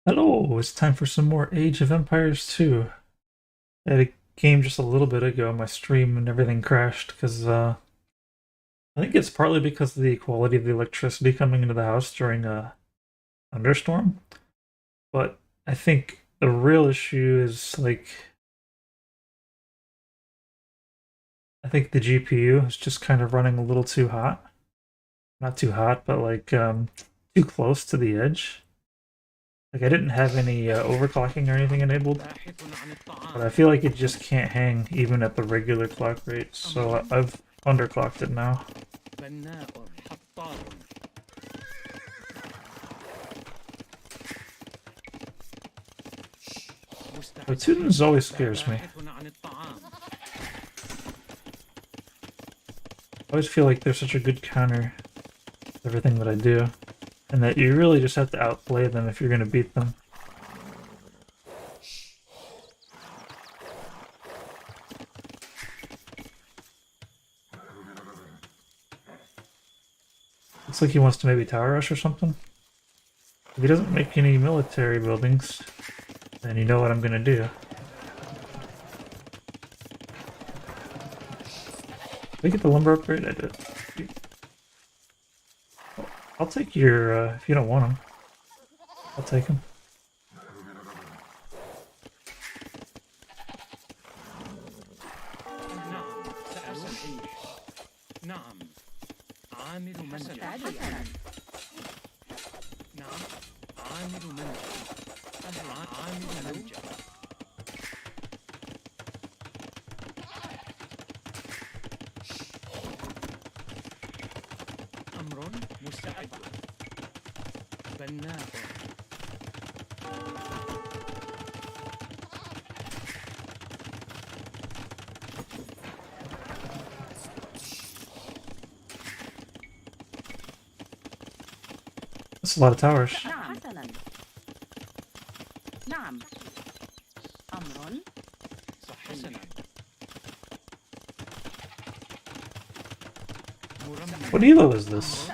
Hello, it's time for some more Age of Empires 2. I had a game just a little bit ago, my stream and everything crashed because I think it's partly because of the quality of the electricity coming into the house during a thunderstorm. But I think the real issue is I think the GPU is just kind of running a little too hot. Not too hot, but too close to the edge. Like I didn't have any overclocking or anything enabled, but I feel like it just can't hang even at the regular clock rate, so I've underclocked it now. But Tudens always scares me. I always feel like they're such a good counter to everything that I do, and that you really just have to outplay them if you're going to beat them. Looks like he wants to maybe tower rush or something. If he doesn't make any military buildings, then you know what I'm going to do. Did I get the lumber upgrade? I did. I'll take your, if you don't want them. I'll take them. That's a lot of towers. What elo is this?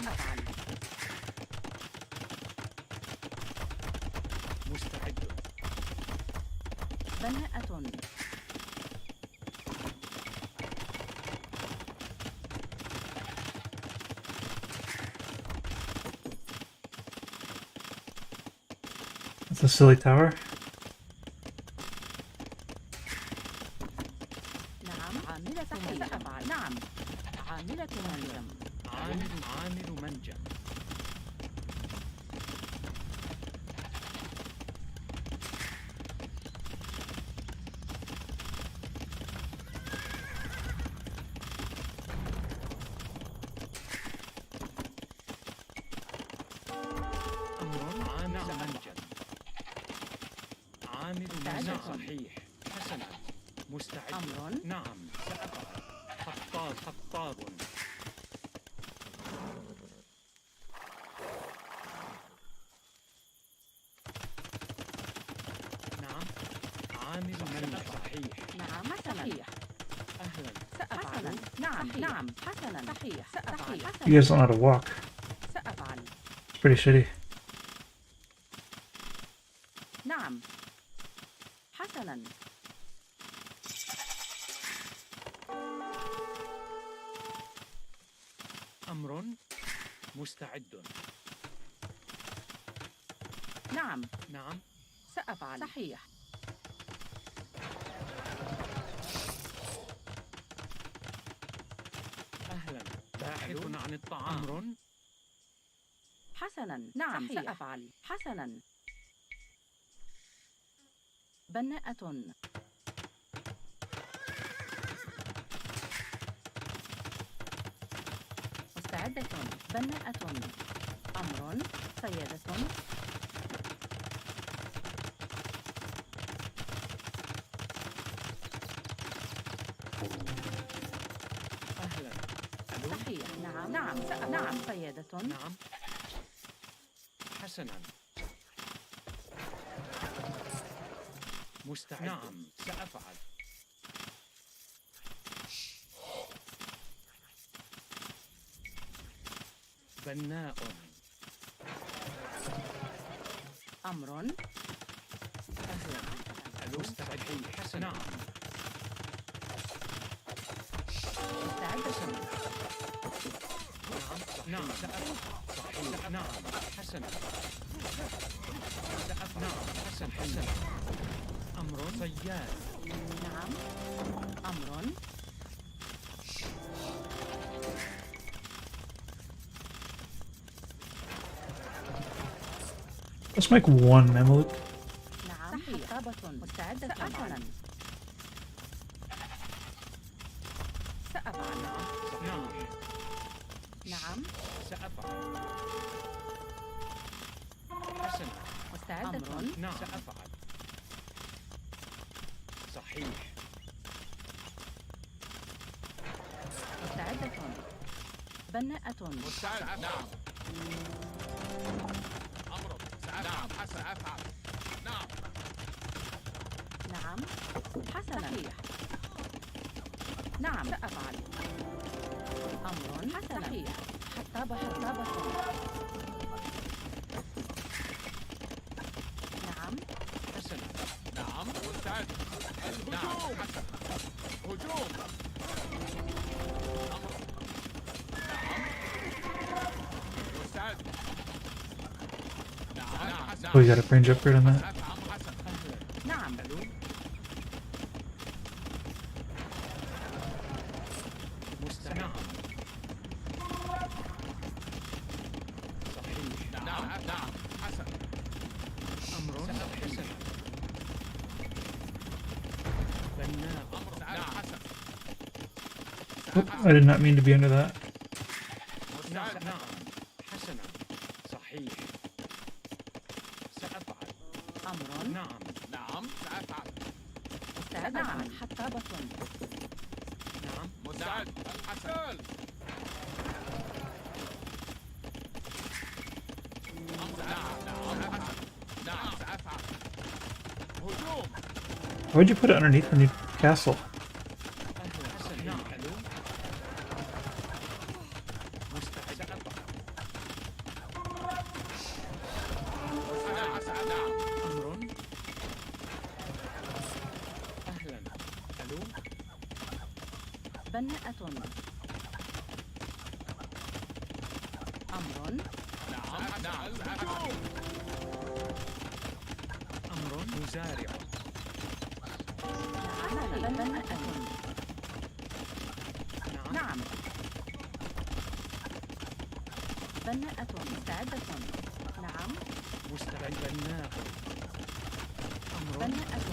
That's a silly tower. صحيح. حسنا. مستعد. أمر. نعم سأفعل. خطار. نعم. عامل منزل. صحيح. نعم صحيح. أهلا. سأفعل. نعم حسنا. صحيح. سأفعل. You guys don't know how to walk. سأفعل. It's pretty shitty. نعم. حسنا. أمر مستعد. نعم سأفعل. صحيح. أهلا. باحث عن الطعام. أمر. حسنا. نعم صحيح. سأفعل. حسنا. بناءة. مستعدة. بناءة. أمر. سيادة. أهلا. صحيح. نعم سيادة. نعم. حسنا. مستعد. نعم سأفعل. بناء. أمر. أهلا. مستعدون. حسنا. نعم. مستعدة. نعم. صحيح. نعم. حسنا. نعم. حسن. أمر. صياد. نعم. أمر. Let's make one Mameluke. نعم. حطابة مستعدة. سأفعل. سأفعل. نعم. نعم. سأفعل. حسنا. مستعدة. نعم. سأفعل. صحيح. مستعدة. بناءة. مستعد. نعم. أمر. نعم. سأفعل. نعم. نعم. حسنا. صحيح. نعم. سأفعل. أمر. حسنا. صحيح. حطابة. نعم. حسنا. نعم. مستعد. الهجوم. حسنا. هجوم. أمر. نعم. مستعد. Oh, you got a range upgrade on that? نعم. مستعد. صحيح. نعم. حسن. أمر. حسن. بناء. أمر. نعم. حسن. Oh, I did not mean to be under that. نعم. حسنا. صحيح. سأفعل. أمر. نعم. سأفعل. مستعد. نعم. حطابة. نعم. مستعد. الحسن. نعم. سأفعل. هجوم. Why'd you put it underneath the new castle? نعم. مستعد. أمر. أهلا. ألو. بناءة. أمر. نعم. أمر. مزارع. بناءة. نعم. بناءة. مستعدة. نعم. مستعد. بناء. أمر. بناءة.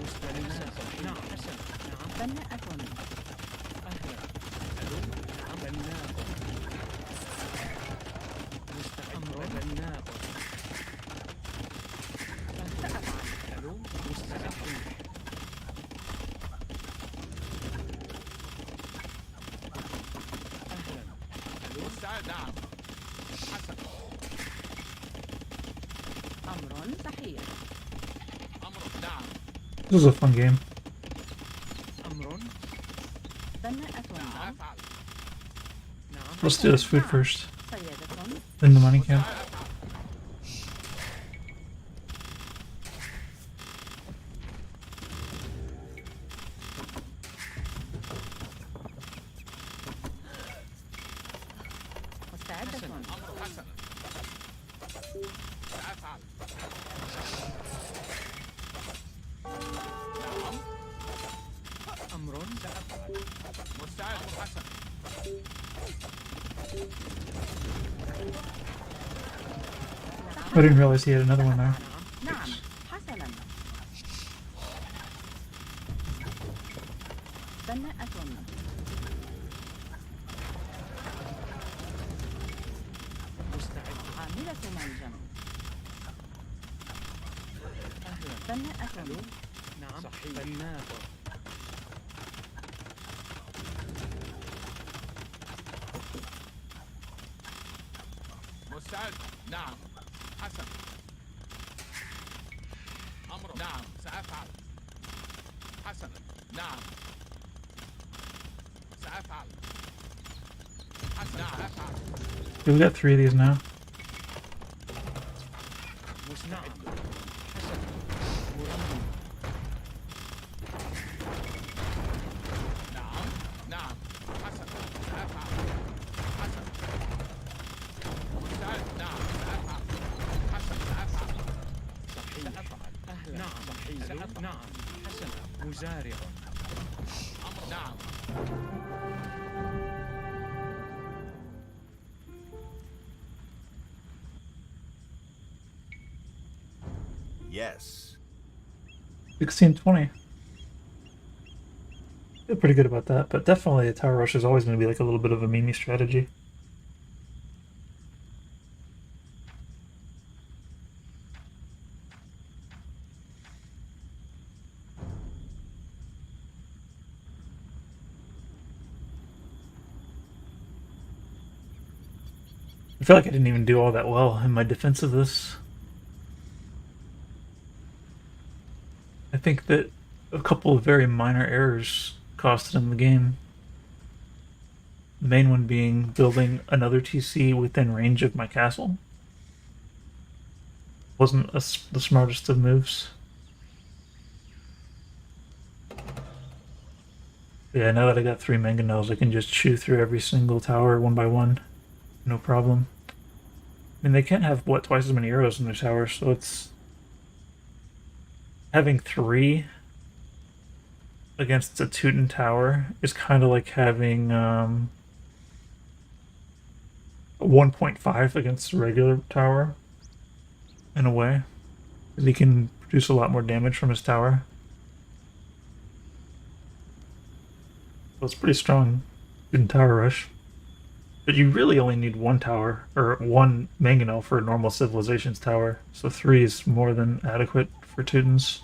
مستعد. نعم. حسن. نعم. بناءة. أهلا. ألو. نعم. بناء. مستعد. أمر. بناء. سأفعل. ألو. مستعد. أهلا. ألو. مستعد. نعم. حسن. أمر. صحيح. أمر. نعم. This is a fun game. أمر. بناءة. نعم. نعم. Let's do this food first. صيادة. Then the money camp. مستعدة. أمر. حسن. سأفعل. نعم. أمر. سأفعل. مستعد. حسن. I didn't realize he had another one there. نعم. حسنا. بناءة. مستعد. عاملة منجم. أهلا. بناءة. نعم. صحيح. بناء. مستعد. نعم. حسن. أمر. نعم. سأفعل. حسنا. نعم. سأفعل. حسنا. نعم. سأفعل. Yeah, we got 3 of these now. مستعد. نعم حسنا مزارع. نعم. Yes. 1620. Feel pretty good about that, but definitely a tower rush is always going to be like a little bit of a meme strategy. I feel like I didn't even do all that well in my defense of this. I think that a couple of very minor errors costed him the game. The main one being building another TC within range of my castle. Wasn't the smartest of moves. Yeah, now that I got 3 mangonels, I can just chew through every single tower one by one. No problem. I mean, they can't have, what, twice as many arrows in their tower, so it's... Having 3 against a Teuton tower is kind of like having 1.5 against a regular tower, in a way. Because he can produce a lot more damage from his tower. So it's pretty strong in Tower Rush. But you really only need 1 tower, or 1 mangonel for a normal civilization's tower. So 3 is more than adequate for Teutons.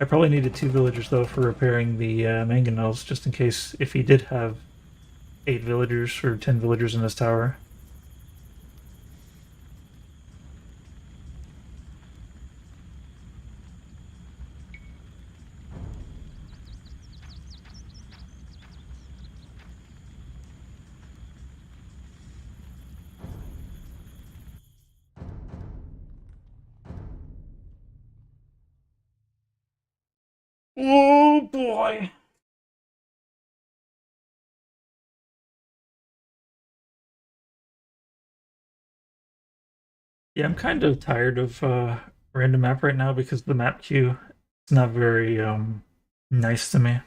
I probably needed 2 villagers though for repairing the mangonels, just in case if he did have 8 villagers or 10 villagers in his tower. Oh boy! Yeah, I'm kind of tired of random map right now because the map queue is not very nice to me.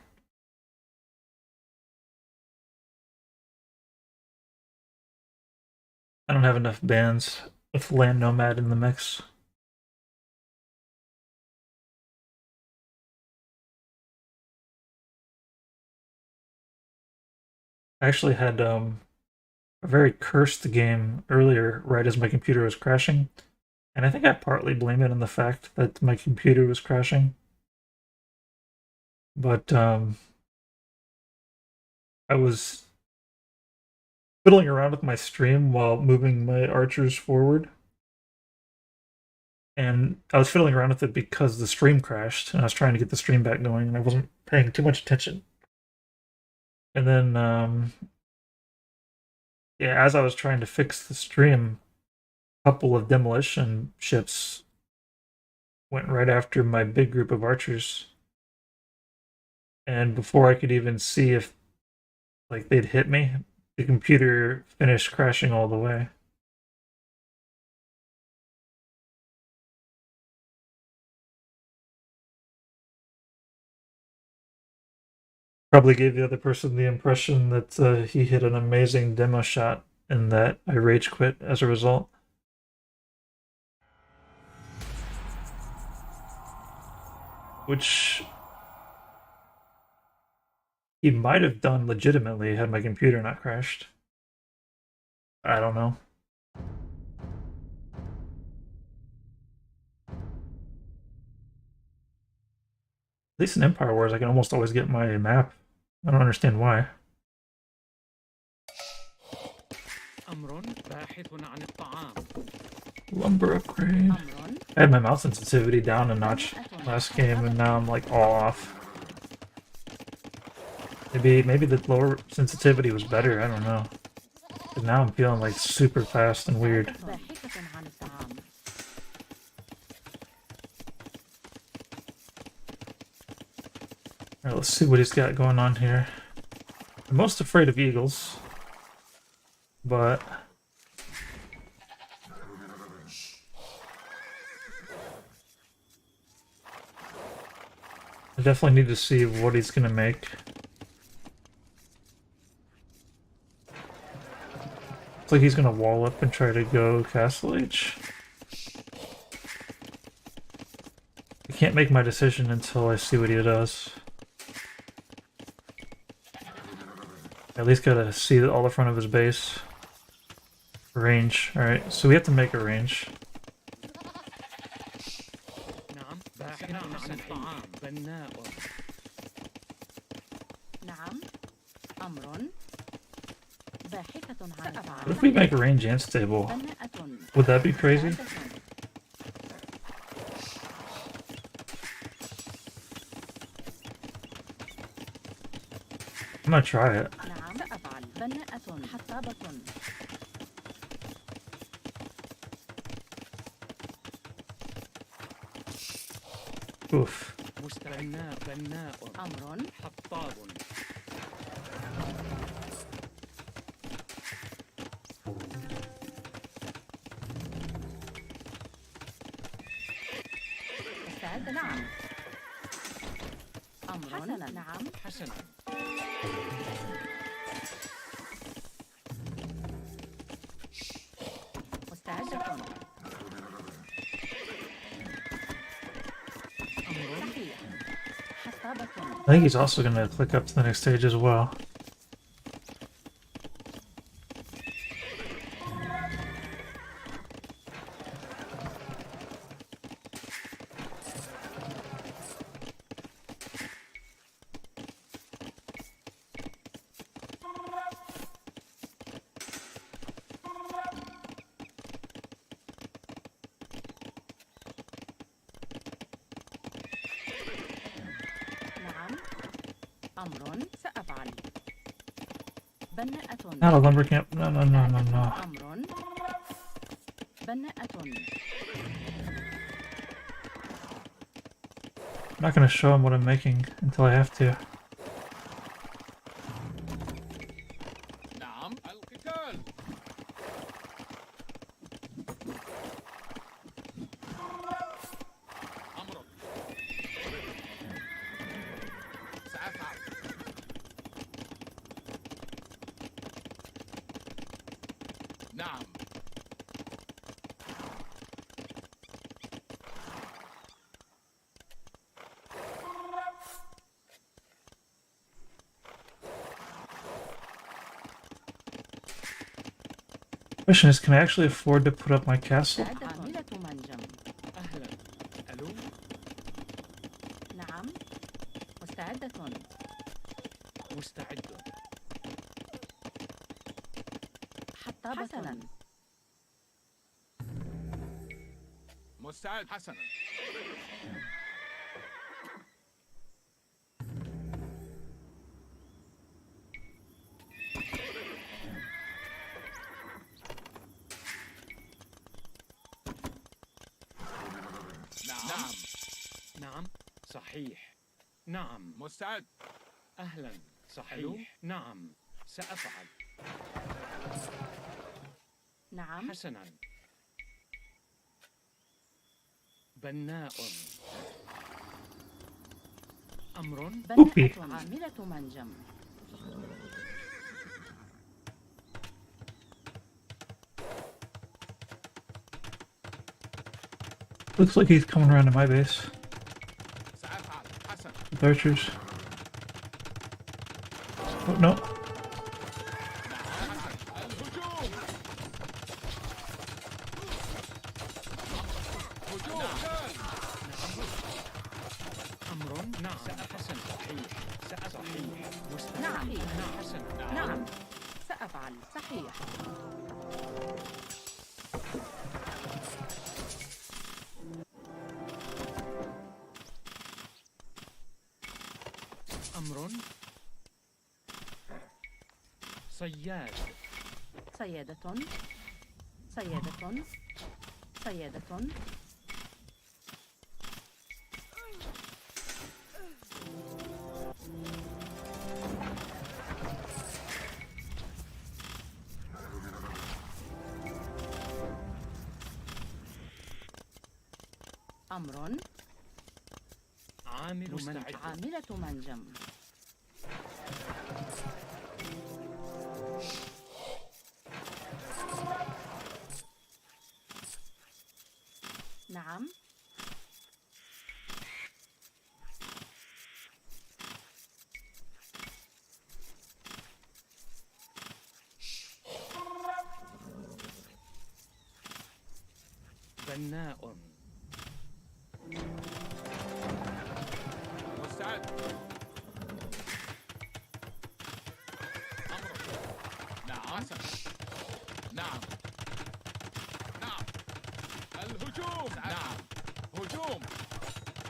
I don't have enough bands with Land Nomad in the mix. I actually had a very cursed game earlier, right as my computer was crashing, and I think I partly blame it on the fact that my computer was crashing. But I was fiddling around with my stream while moving my archers forward. And I was fiddling around with it because the stream crashed, and I was trying to get the stream back going, and I wasn't paying too much attention. And then, yeah, as I was trying to fix the stream, a couple of demolition ships went right after my big group of archers. And before I could even see if like they'd hit me, the computer finished crashing all the way. Probably gave the other person the impression that he hit an amazing demo shot and that I rage quit as a result. Which he might have done legitimately had my computer not crashed. I don't know. At least in Empire Wars, I can almost always get my map. I don't understand why. Lumber upgrade. I had my mouse sensitivity down a notch last game, and now I'm like all off. Maybe the lower sensitivity was better. I don't know. But now I'm feeling like super fast and weird. Alright, let's see what he's got going on here. I'm most afraid of eagles, but I definitely need to see what he's gonna make. It's like he's gonna wall up and try to go Castle Age. I can't make my decision until I see what he does. I at least gotta see all the front of his base. Range. Alright, so we have to make a range. نعم باحث عن الطعام بناء نعم أمر باحثة عن What if we make a range and stable? بناءة Would that be crazy? I'm gonna try it. نعم سأفعل بناءة حطابة Oof. بناء أمر حطاب أستاذ نعم أمر حسنا نعم حسنا مستعدة أمر صحيح حطابة I think he's also gonna click up to the next stage as well. نعم أمر سأفعل بناءة Not a lumber camp. No, no, no, no, no. أمر بناءة I'm not gonna show him what I'm making until I have to. نعم القتال أمر سأفعل نعم Question is, can I actually afford to put up my castle? عاملة منجم أهلا ألو نعم مستعدة مستعد حطابة حسنا مستعد حسنا نعم نعم صحيح نعم مستعد أهلا صحيح نعم سأفعل نعم حسنا بناء أمر Oopie. بناءة عاملة منجم Looks like he's coming around to my base. سأفعل حسنا With archers. Oh, no. الهجوم هجوم أمر نعم سأحسن صحيح سأصحيح نعم نعم حسن نعم سأفعل صحيح أمر صياد صيادة صيادة صيادة أمر عامل منجم. عاملة منجم. نعم. بناء. مستعد. أمرك. نعم. نعم. نعم. الهجوم. نعم. هجوم.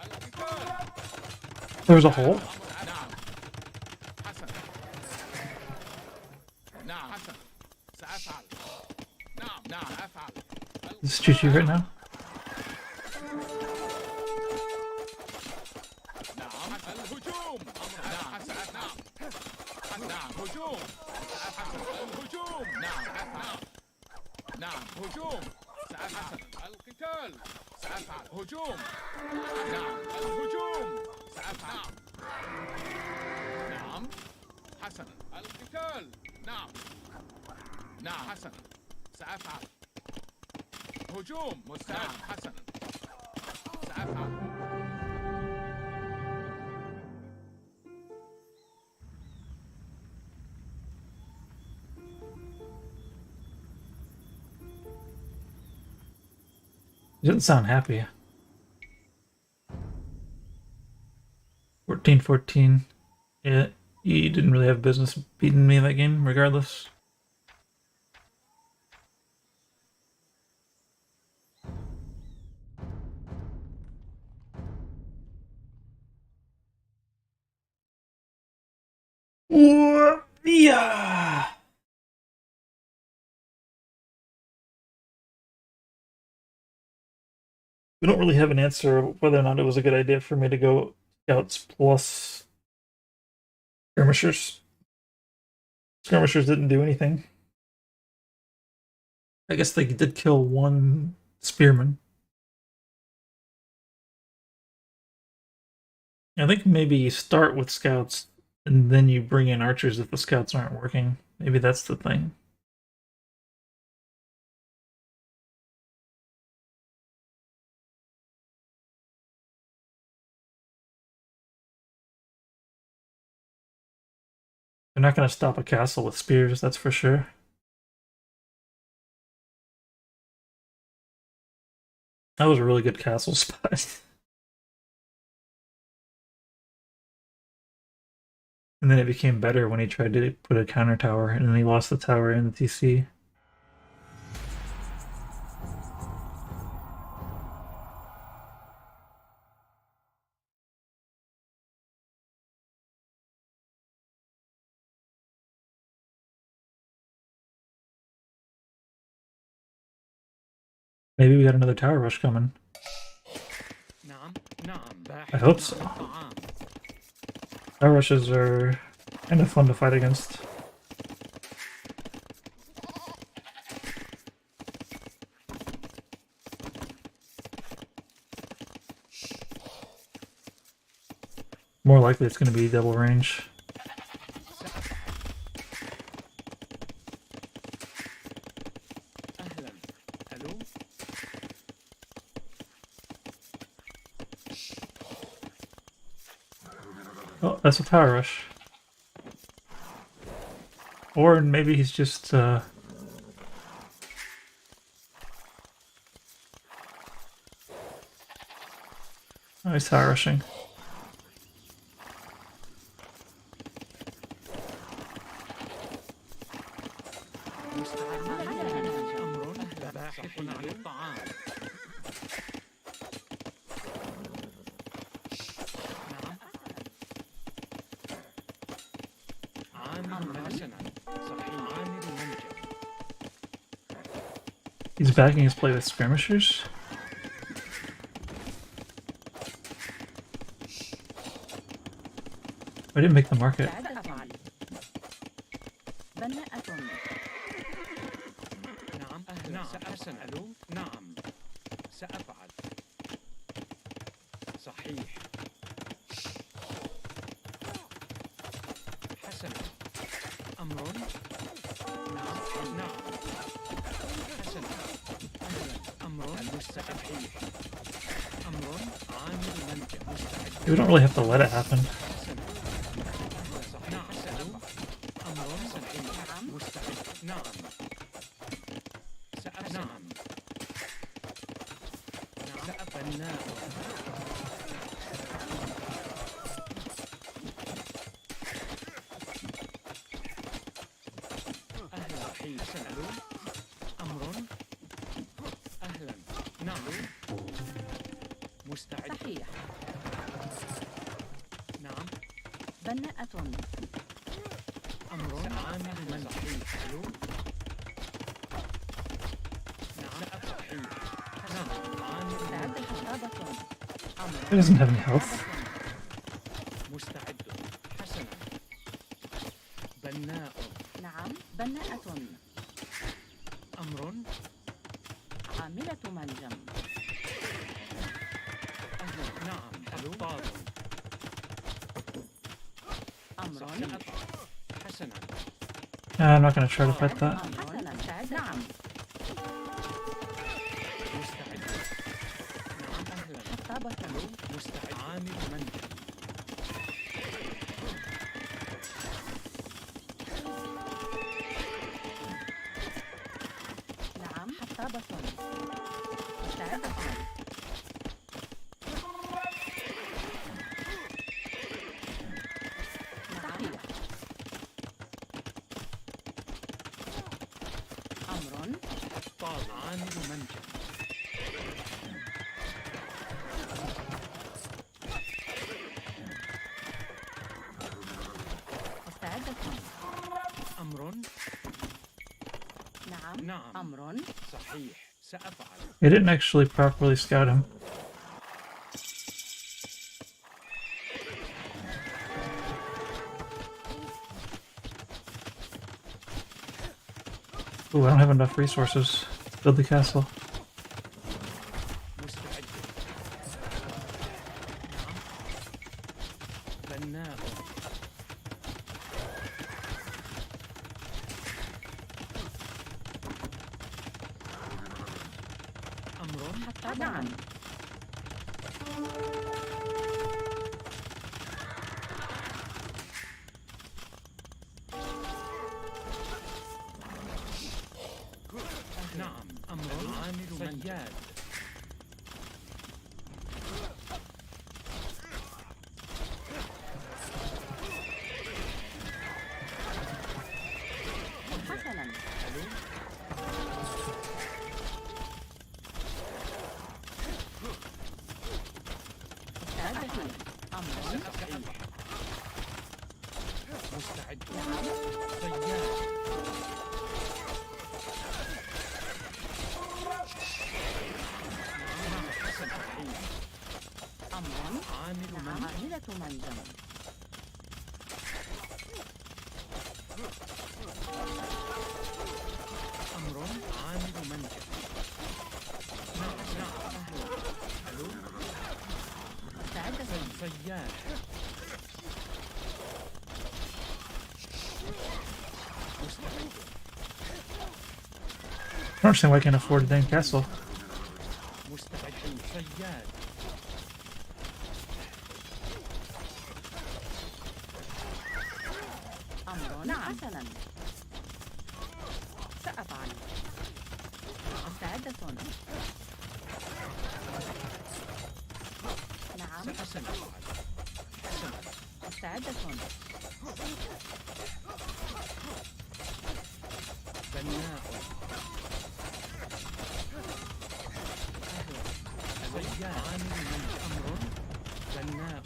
القتال. There's a hole. نعم. حسن. نعم. حسن. سأفعل. نعم. نعم. أفعل. Is this GG right now? نعم. الهجوم. نعم. نعم. نعم. هجوم. الهجوم. نعم. أفعل. نعم. هجوم. سأفعل. القتال. سأفعل. هجوم. نعم. الهجوم. سأفعل. نعم. حسنا. القتال. نعم. نعم. حسنا. سأفعل. هجوم. مستعد. حسنا. سأفعل. He doesn't sound happy. 14-14. Yeah, he didn't really have business beating me in that game, regardless. Yeah. We don't really have an answer of whether or not it was a good idea for me to go scouts plus skirmishers. Skirmishers didn't do anything. I guess they did kill one spearman. I think maybe you start with scouts and then you bring in archers if the scouts aren't working. Maybe that's the thing. They're not going to stop a castle with spears, that's for sure. That was a really good castle spot. And then it became better when he tried to put a counter tower, and then he lost the tower in the TC. Maybe we got another tower rush coming. I hope so. Tower rushes are kind of fun to fight against. More likely it's going to be double range. Oh, that's a tower rush. Or maybe he's just oh, he's tower rushing. He's backing his play with skirmishers. I didn't make the market. We don't really have to let it happen. صحيح. نعم. بناءة. أمر عامل منزل. He doesn't have any health. مستعد. حسنا. بناء. نعم. بناءة. أمر. عاملة منجم. نعم. حطاب. أمر. حسنا. I'm not going to try to fight that. حسنا. نعم. مستعد. عامل منجم. نعم. حطابة. مستعدة. صحيح. أمر. طال. عامل منجم. أمر. نعم. أمر. صحيح. سأفعل. He didn't actually properly scout him. Ooh, I don't have enough resources to build the castle. مستعد. نعم. بناء. أمر. حتى. نعم. نعم. أمر. عامل صياد. حسنا. مستعد. أمر. مستعد. صياد. أمر. عاملة منجم. أمر. عامل منجم. نعم. أهلا. مستعدة. صياد. مستعد. I don't understand why I can't afford a dang castle. مستعد. صياد. أمر. نعم. حسنا. سأفعل. مستعدة. نعم. سأفعل. مستعدة. بناء. صياد. عامل من أمر. بناء.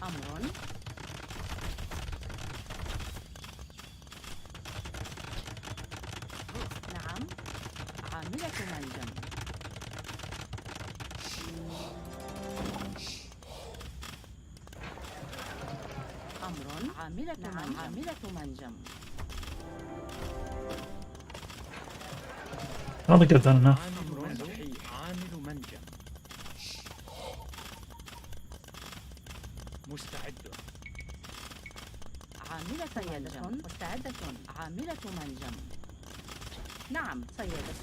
أمر. نعم. عاملة منجم. أمر. عاملة. نعم. عاملة منجم. I don't think I've done enough. عامل منجم. مستعد. عاملة منجم. مستعدة. عاملة منجم. نعم سيادة.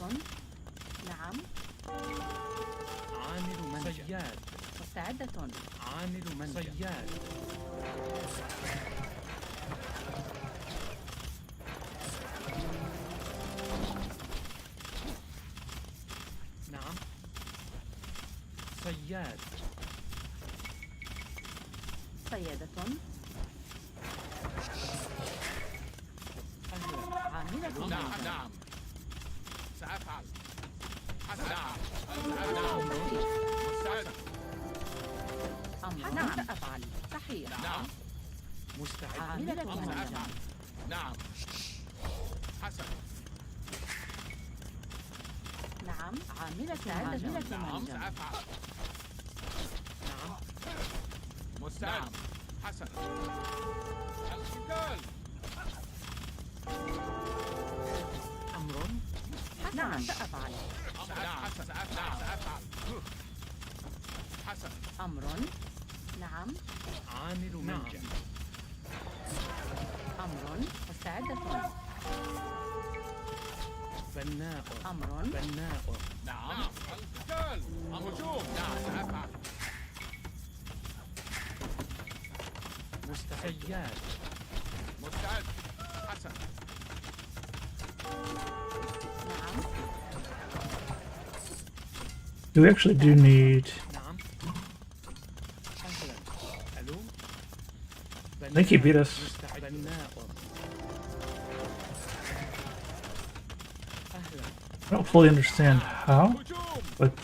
نعم. عامل منجم. صياد. مستعدة. عامل منجم. صياد. نعم. صياد. سيادة. أهلا. عاملة. نعم نعم سأفعل. نعم نعم مستعد. أمر. نعم سأفعل. تحية. نعم مستعد. عاملة. سأفعل. نعم حسن. نعم عاملة. نعم سأفعل. نعم. مستعد. حسن. القتال. أمر. نعم سأفعل. نعم سأفعل. حسن. أمر. نعم. عامل منجم. أمر. مستعدة. بناء. أمر. بناء. نعم القتال. هجوم. نعم سأفعل. مستعد. مستعد. حسن. نعم. We actually do need... نعم. أهلا. ألو. I think he beat us. مستعد. بناء. أهلا. I don't fully understand how, هجوم. but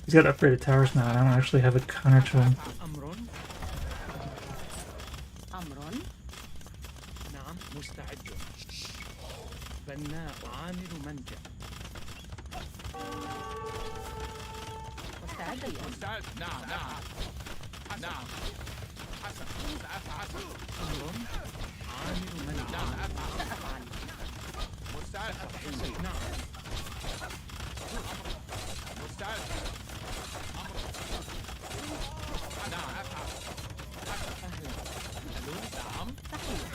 he's got upgraded towers now, and I don't actually have a counter to him. أمر. أمر. نعم. مستعد. بناء. عامل منجم. مستعدة. مستعد. نعم نعم نعم حسن. سأفعل. أمر. عامل منجم. نعم أفعل. سأفعل. مستعد. نعم. مستعد. نعم أفعل. أهلا. ألو. نعم تحية.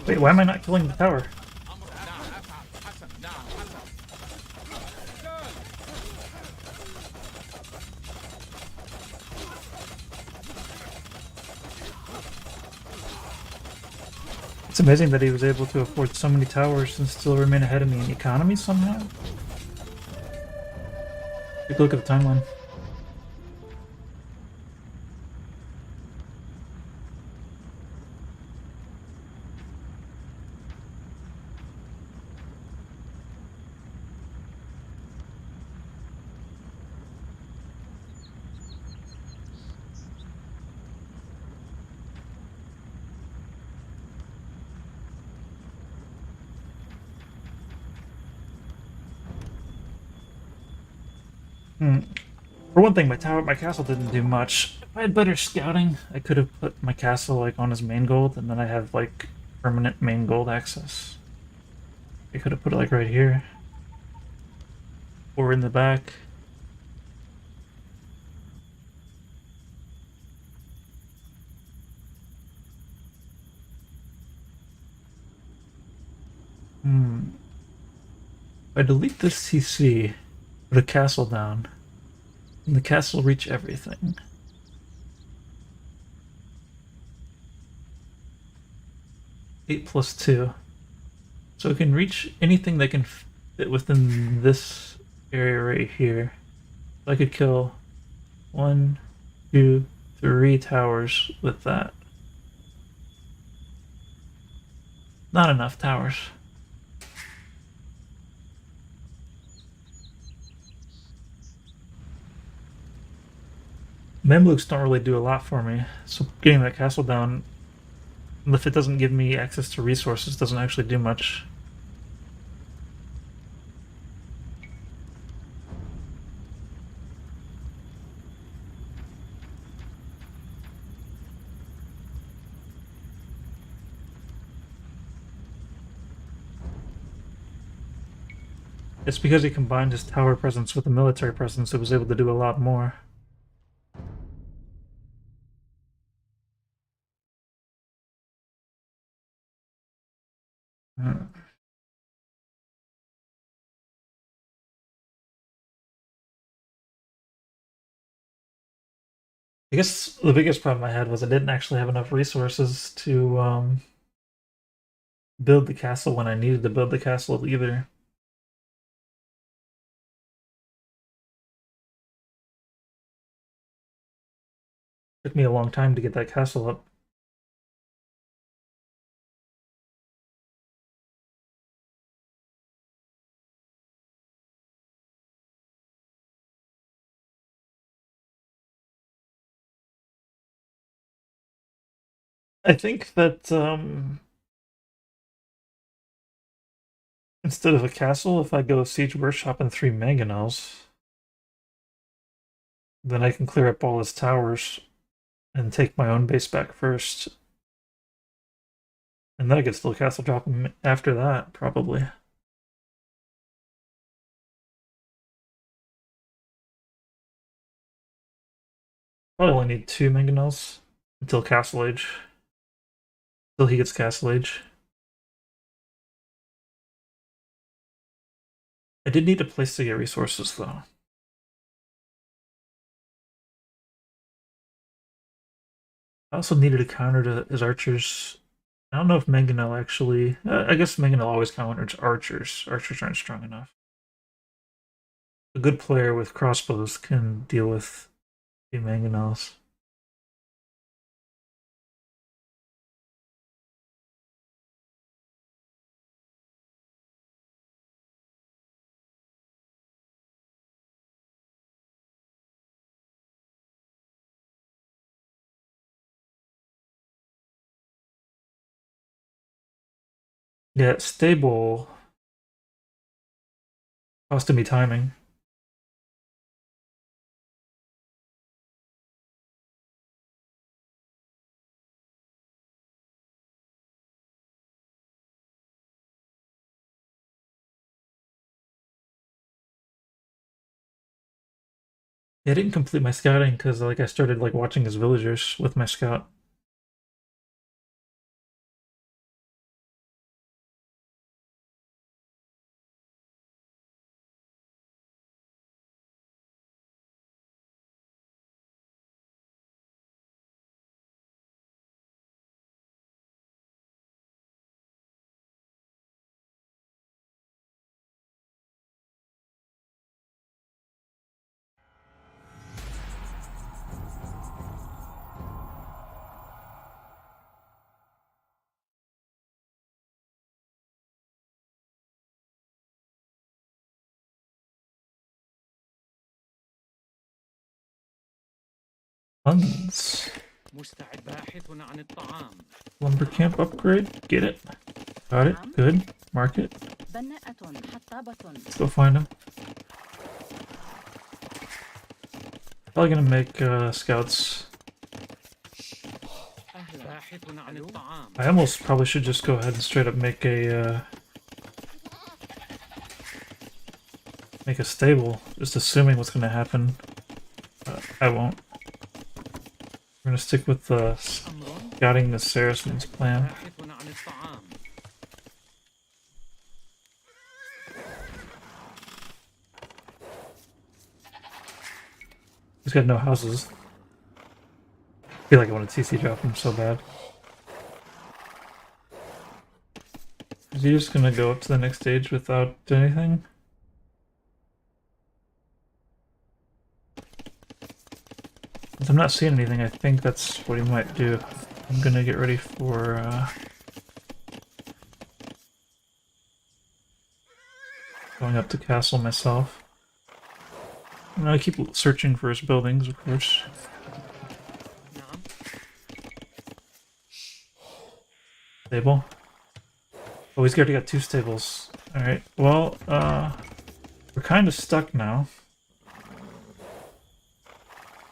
Wait, why am I not killing the tower? نعم أفعل. حسن. نعم حسن. It's amazing that he was able to afford so many towers and still remain ahead of me in economy somehow. Take a look at the timeline. For one thing, my castle didn't do much. If I had better scouting, I could have put my castle like on his main gold, and then I have like permanent main gold access. I could have put it like right here, or in the back. If I delete this CC, put a castle down, and the castle reach everything. Eight plus 2. So it can reach anything that can fit within this area right here. I could kill 1, 2, 3 towers with that. Not enough towers. Mamluks don't really do a lot for me, so getting that castle down, if it doesn't give me access to resources, doesn't actually do much. It's because he combined his tower presence with the military presence, it was able to do a lot more. Uh, I guess the biggest problem I had was I didn't actually have enough resources to build the castle when I needed to build the castle either. Took me a long time to get that castle up. I think that instead of a castle, if I go siege workshop and 3 mangonels, then I can clear up all his towers and take my own base back first. And then I could still castle drop him after that, probably. Probably only need 2 mangonels until castle age. Until he gets castle age. I did need a place to get resources, though. I also needed a counter to his archers. I don't know if Mangonel actually. I guess Mangonel always counters archers. Archers aren't strong enough. A good player with crossbows can deal with the Mangonels. Yeah, stable costed me timing. Yeah, I didn't complete my scouting because like I started like watching his villagers with my scout. Tons. مستعد باحث عن الطعام. Lumber camp upgrade. Get it. Got it. Good. Mark it. بناءة حطابة. Let's go find him. Probably gonna make scouts. باحث عن الطعام. I almost probably should just go ahead and straight up make a stable, just assuming what's gonna happen. I won't. We're gonna stick with the scouting the Saracens plan. باحث عن الطعام. He's got no houses. I feel like I want to TC drop him so bad. Is he just gonna go up to the next stage without anything? Since I'm not seeing anything, I think that's what he might do. I'm gonna get ready for going up to castle myself. And I keep searching for his buildings, of course. نعم. Stable. Oh, he's already got 2 stables. Alright, well, we're kind of stuck now.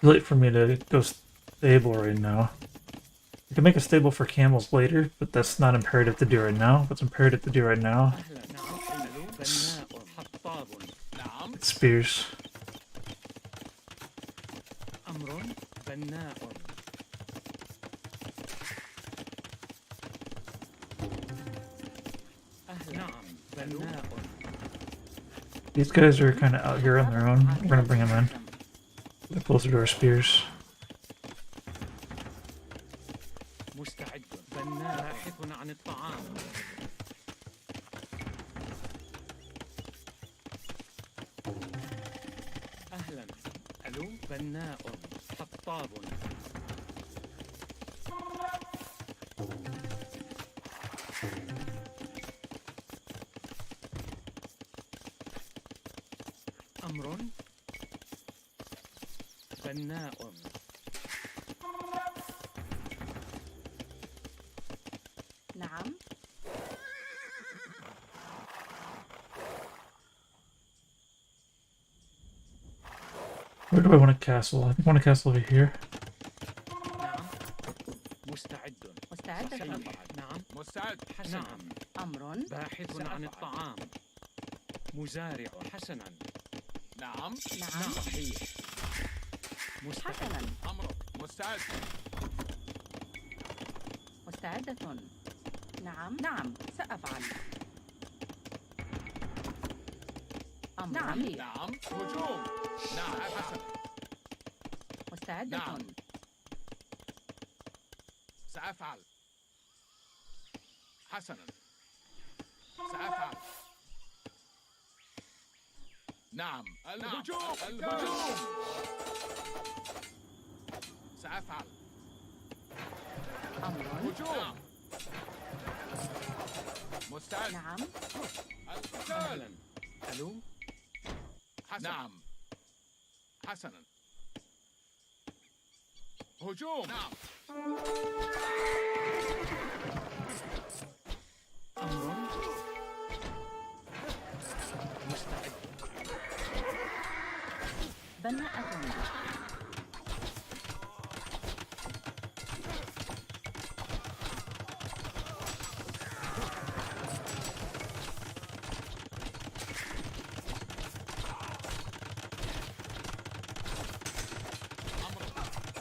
Too late for me to go stable right now. I can make a stable for camels later, but that's not imperative to do right now. What's imperative to do right now? بناء حطاب. نعم. It's spears. أمر بناء. نعم بناء. These guys are kind of out here on their own. We're gonna bring them in. They're closer to our spears. مستعد. بناء. باحث عن الطعام. أهلا. ألو بناء. حطاب. أمر. بناء. نعم. Where do I want a castle? I think I want a castle over here. نعم. مستعد. مستعدة. سأفعل. نعم. مستعد. حسنا. نعم. أمر. باحث عن الطعام. مزارع. حسنا. نعم. نعم. صحيح. مستعد. حسنا. أمرك. مستعد. مستعدة. نعم. نعم. سأفعل. أمر. نعم. نعم. هجوم. نعم. حسنا. مستعدة. نعم. سأفعل. حسنا. سأفعل. نعم. الهجوم. الهجوم. سأفعل. أمر. هجوم. مستعد. نعم. القتال. أهلا. ألو حسنا. نعم. حسنا. هجوم. نعم. أمر. مستعد. بناءة.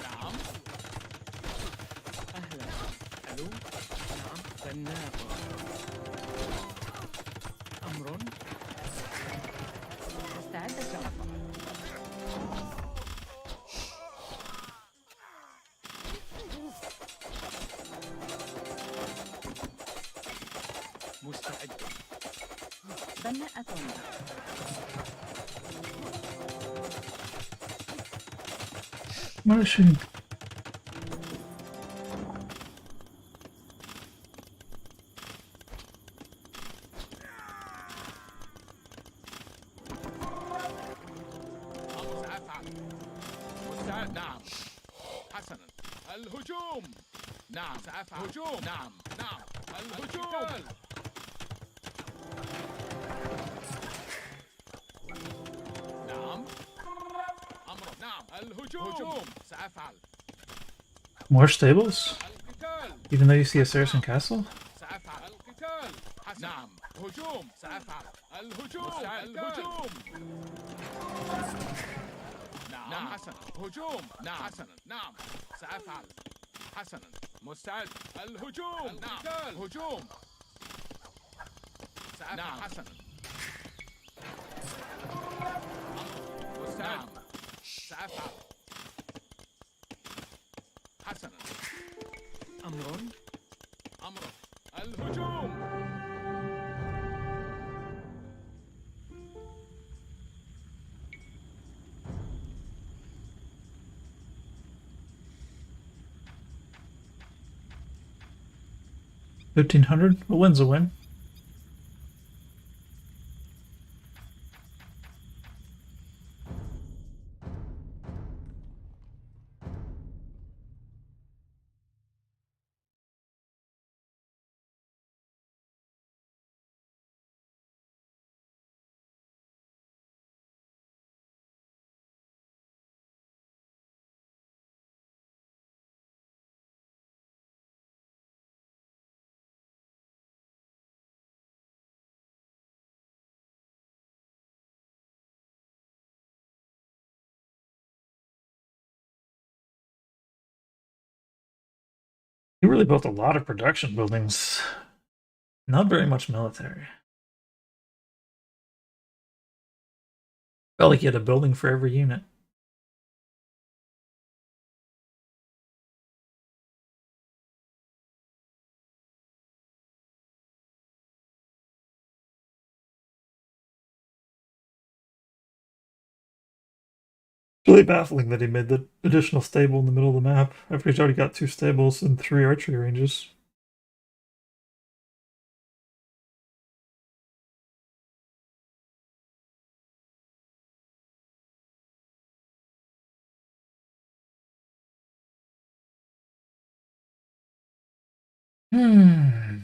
نعم. أهلا. ألو نعم بناء. أمر. مستعدة. سأفعل. مستعد. بناءة. ماشي. سأفعل. مستعد. نعم. حسنا. الهجوم. نعم. سأفعل. هجوم. نعم. نعم. الهجوم. نعم. أمر. نعم. الهجوم. هجوم. سأفعل. More stables? القتال. Even though you see a Saracen castle? سأفعل. القتال. حسنا. نعم. هجوم. سأفعل. الهجوم. الهجوم. نعم. حسنا. هجوم. نعم. حسنا. نعم. سأفعل. حسنا. مستعد. الهجوم. نعم. هجوم. سأفعل. نعم. حسنا. مستعد. سأفعل. حسنا. أمر. أمرك. الهجوم. $1,500? A win's a win. He really built a lot of production buildings. Not very much military. Felt like you had a building for every unit. It's really baffling that he made the additional stable in the middle of the map after he's already got 2 stables and 3 archery ranges. Hmm.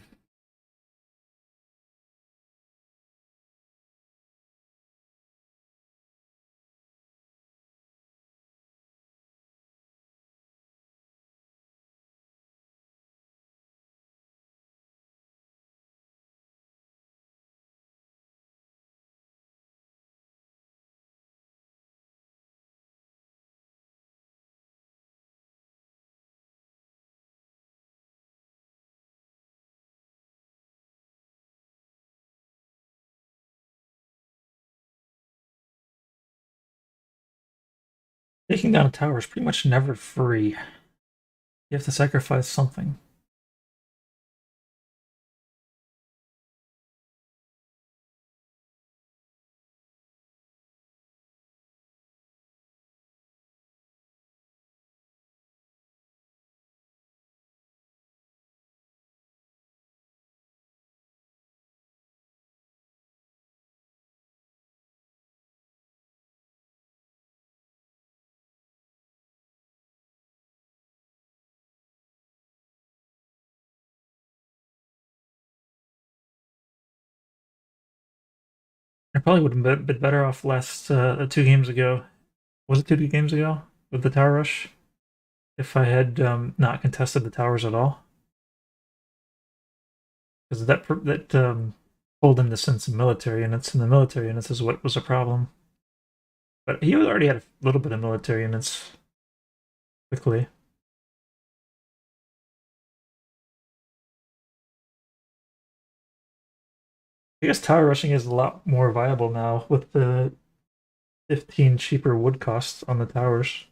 Taking down a tower is pretty much never free. You have to sacrifice something. I probably would have been better off last 2 games ago. Was it 2 games ago with the tower rush? If I had not contested the towers at all, because that pulled in the sense of military units, and the military units is what was a problem. But he already had a little bit of military units quickly. I guess tower rushing is a lot more viable now with the 15 cheaper wood costs on the towers.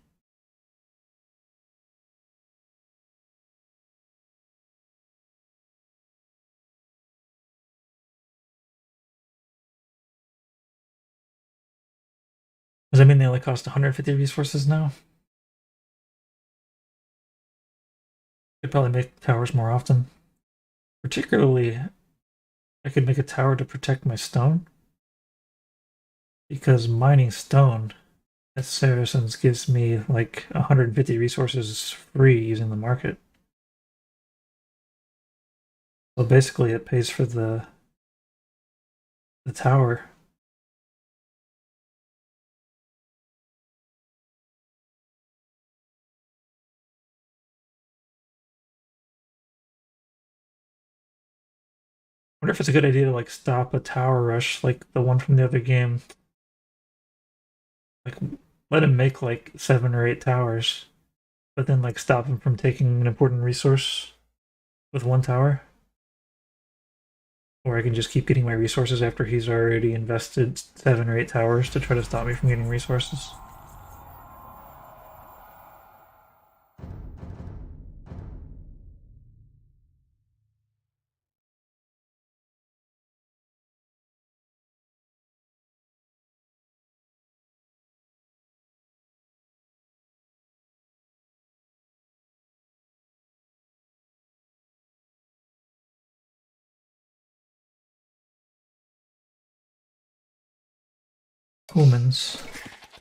Does that mean they only cost 150 resources now? Could probably make towers more often. Particularly, I could make a tower to protect my stone. Because mining stone at Saracens gives me like 150 resources free using the market. So basically it pays for the tower. I wonder if it's a good idea to like stop a tower rush like the one from the other game. Like let him make like 7 or 8 towers, but then like stop him from taking an important resource with one tower. Or I can just keep getting my resources after he's already invested 7 or 8 towers to try to stop me from getting resources. Humans.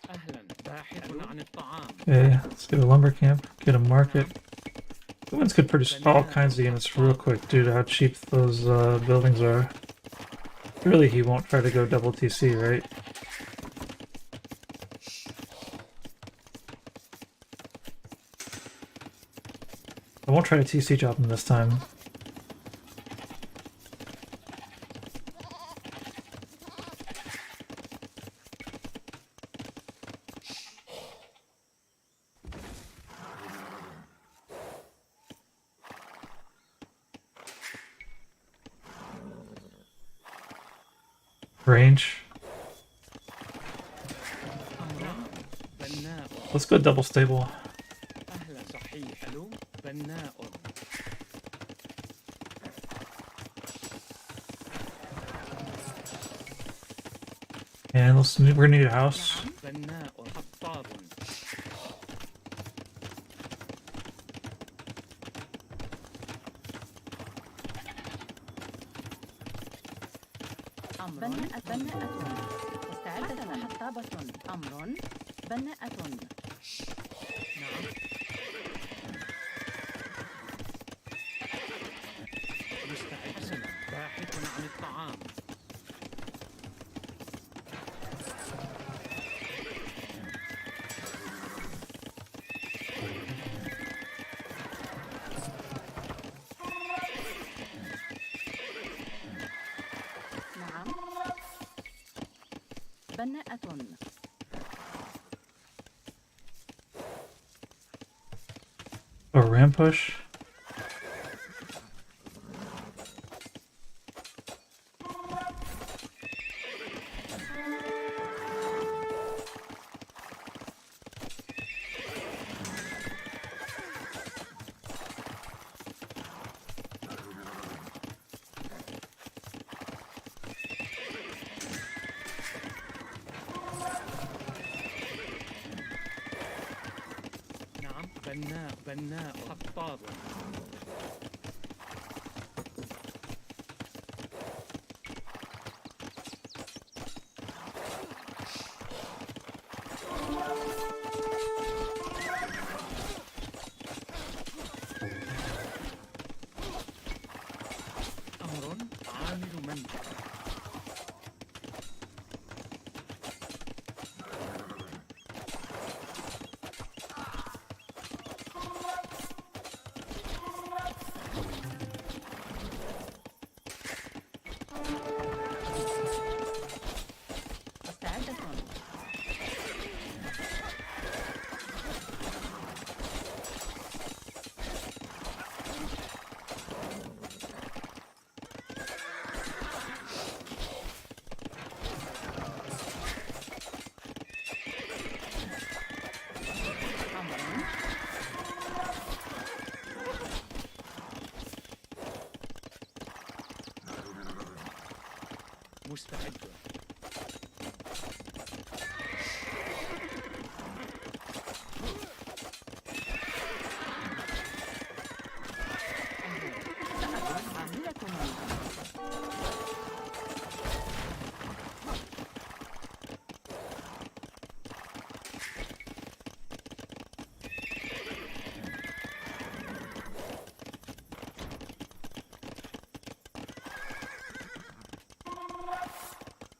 أهلا باحث عن الطعام. Okay, let's get a lumber camp, get a market. Humans could produce all kinds of units real quick due to how cheap those buildings are. Really, he won't try to go double TC, right? I won't try to TC job him this time. range. أمر بناء. Let's go double stable. أهلا صحيح. ألو بناء. And we're gonna need a house. نعم بناء. حطاب. أمر بناءة. مستعدة حطابة. أمر بناءة. نعم. مستعد. حسنا باحث عن الطعام. نعم. بناءة. A ram push. نعم بناء. حطاب. أمر عامل منزل. مستعدة. أمر مستعد. سأكون عاملة منها.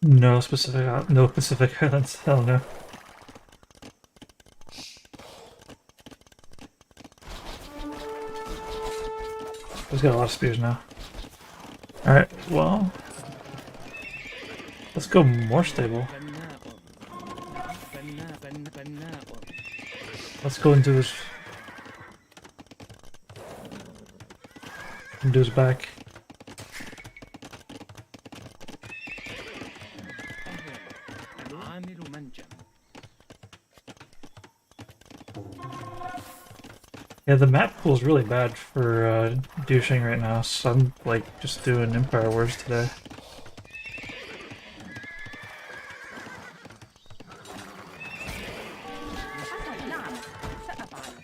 No Pacific Islands. Hell no. He's got a lot of spears now. Alright, well, let's go more stable. بناء. Let's go into his back. عامل منجم. Yeah, the map pool is really bad for douching right now, so I'm like just doing Empire Wars today. نعم. سأفعل.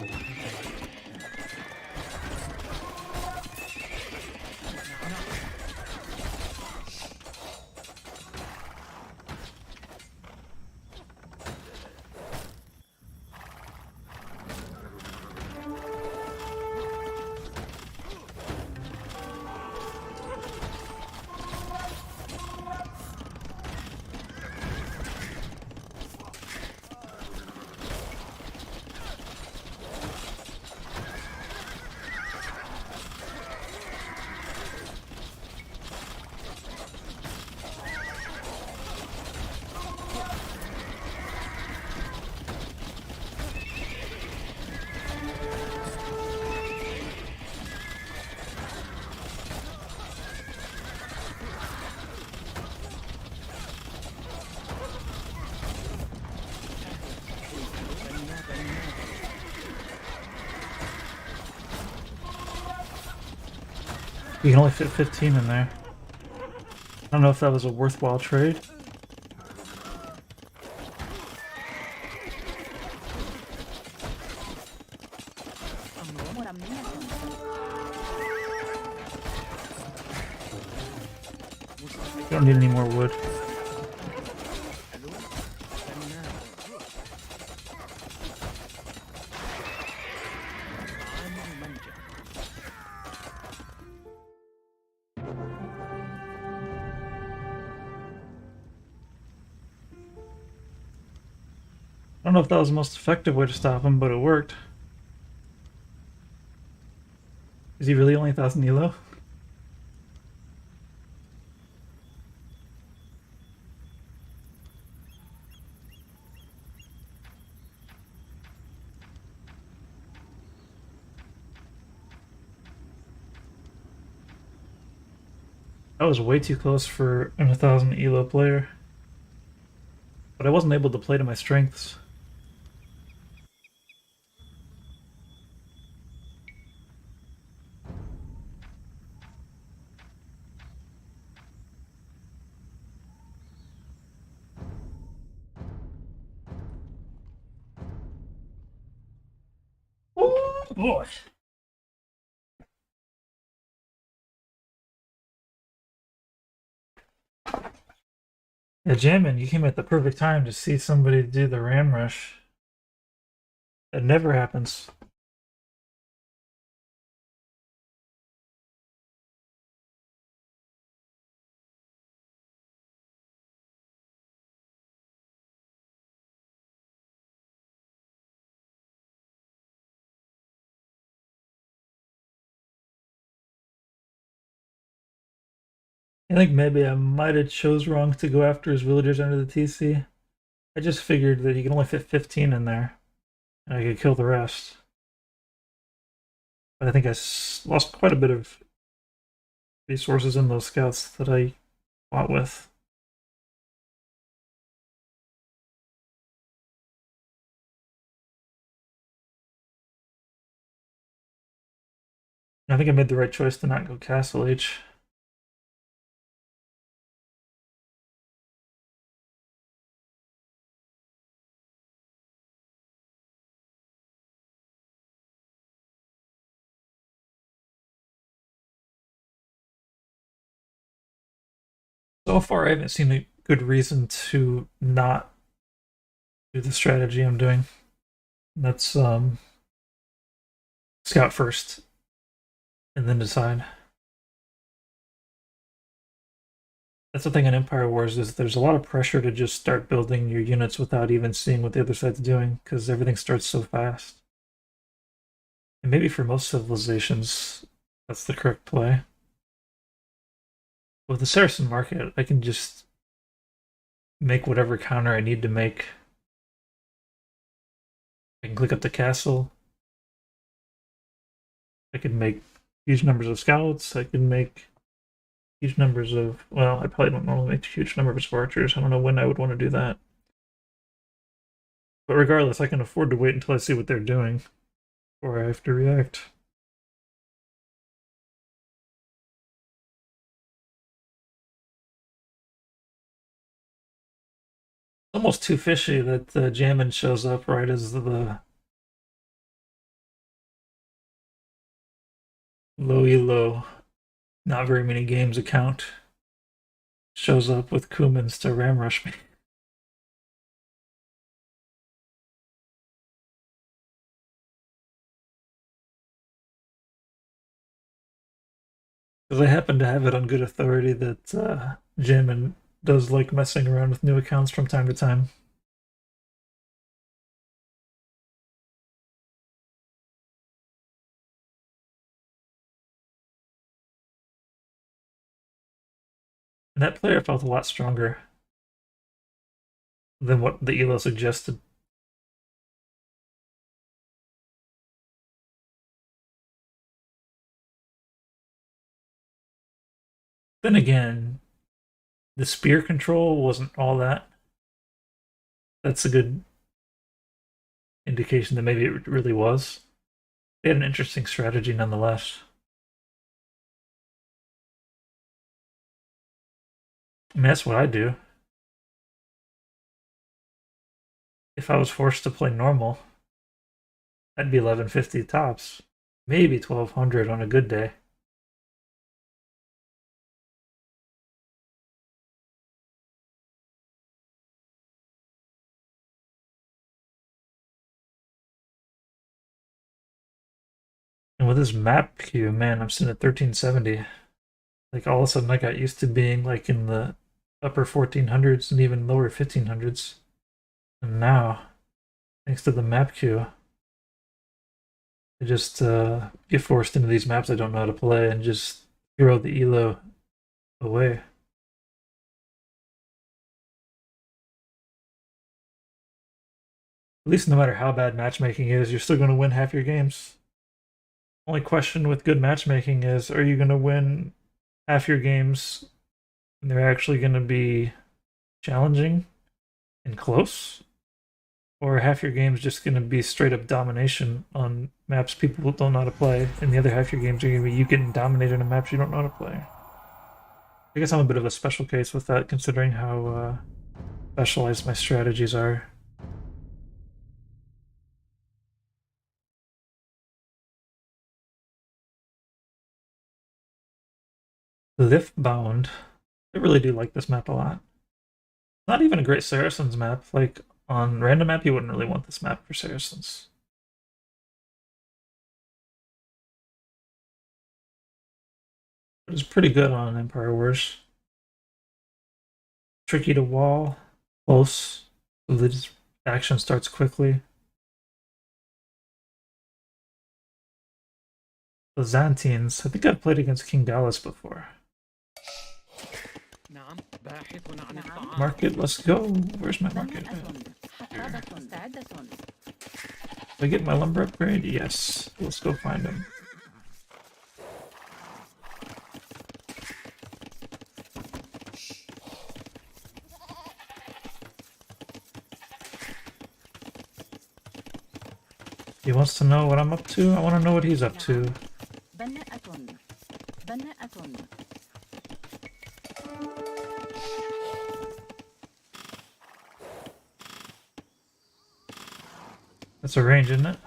You can only fit 15 in there. I don't know if that was a worthwhile trade. You don't need any more wood. I don't know if that was the most effective way to stop him, but it worked. Is he really only 1,000 elo? That was way too close for an 1,000 elo player. But I wasn't able to play to my strengths. Oh boy. Yeah, Jammin, you came at the perfect time to see somebody do the ram rush. That never happens. I think maybe I might have chose wrong to go after his villagers under the TC. I just figured that he can only fit 15 in there, and I could kill the rest. But I think I lost quite a bit of resources in those scouts that I fought with. I think I made the right choice to not go Castle H. So far, I haven't seen a good reason to not do the strategy I'm doing. That's scout first and then decide. That's the thing in Empire Wars is there's a lot of pressure to just start building your units without even seeing what the other side's doing because everything starts so fast. And maybe for most civilizations, that's the correct play. With the Saracen market, I can just make whatever counter I need to make. I can click up the castle. I can make huge numbers of scouts. I can make huge numbers of, well, I probably don't normally make huge numbers of archers. I don't know when I would want to do that. But regardless, I can afford to wait until I see what they're doing before I have to react. It's almost too fishy that Jammin shows up right as the low elo, not very many games account shows up with Kumans to ram rush me. Because I happen to have it on good authority that Jammin does like messing around with new accounts from time to time. And that player felt a lot stronger than what the elo suggested. Then again, the spear control wasn't all that. That's a good indication that maybe it really was. They had an interesting strategy nonetheless. I mean, that's what I do. If I was forced to play normal, I'd be 1150 tops. Maybe 1200 on a good day. And with this map queue, man, I'm sitting at 1370. Like all of a sudden I got used to being like in the upper 1400s and even lower 1500s. And now, thanks to the map queue, I just get forced into these maps I don't know how to play and just throw the elo away. At least no matter how bad matchmaking is, you're still going to win half your games. Only question with good matchmaking is, are you going to win half your games and they're actually going to be challenging and close? Or half your games just going to be straight up domination on maps people don't know how to play, and the other half your games are going to be you getting dominated on maps you don't know how to play? I guess I'm a bit of a special case with that, considering how specialized my strategies are. Liftbound. I really do like this map a lot. Not even a great Saracens map. Like, on random map, you wouldn't really want this map for Saracens. But it's pretty good on Empire Wars. Tricky to wall, close, so the action starts quickly. Byzantines. I think I've played against King Dallas before. نعم باحث عن الطعام. Market, let's go. Where's my market? Did I get my lumber upgrade? Yes. Let's go find him. He wants to know what I'm up to. I want to know what he's up to. That's a range, isn't it?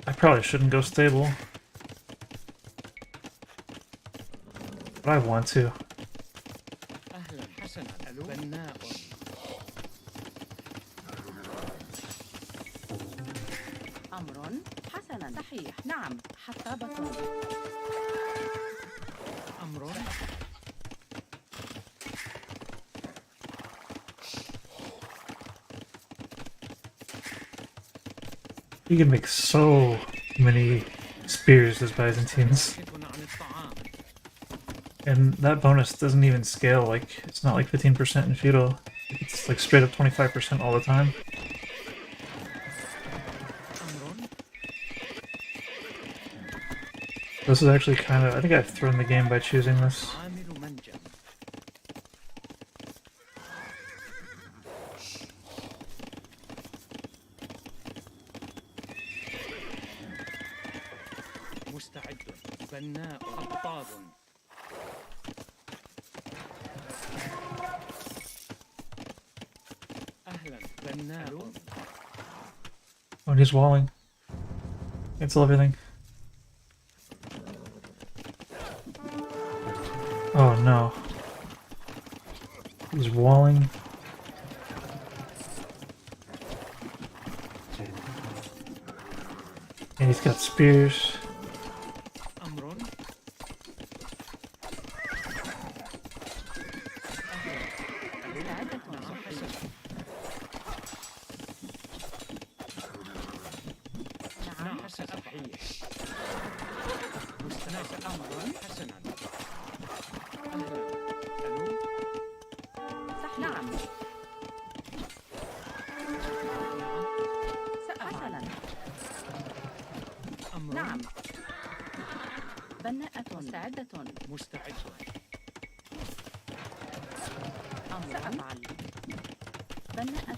I probably shouldn't go stable, but I want to. You can make so many spears as Byzantines. And that bonus doesn't even scale, like, it's not like 15% in feudal. It's like straight up 25% all the time. This is actually kind of, I think I've thrown the game by choosing this. Oh, and he's walling. Cancel everything. Oh no. He's walling. And he's got spears. نعم. بناءة مستعدة. مستعد. أمر سأفعل. بناءة.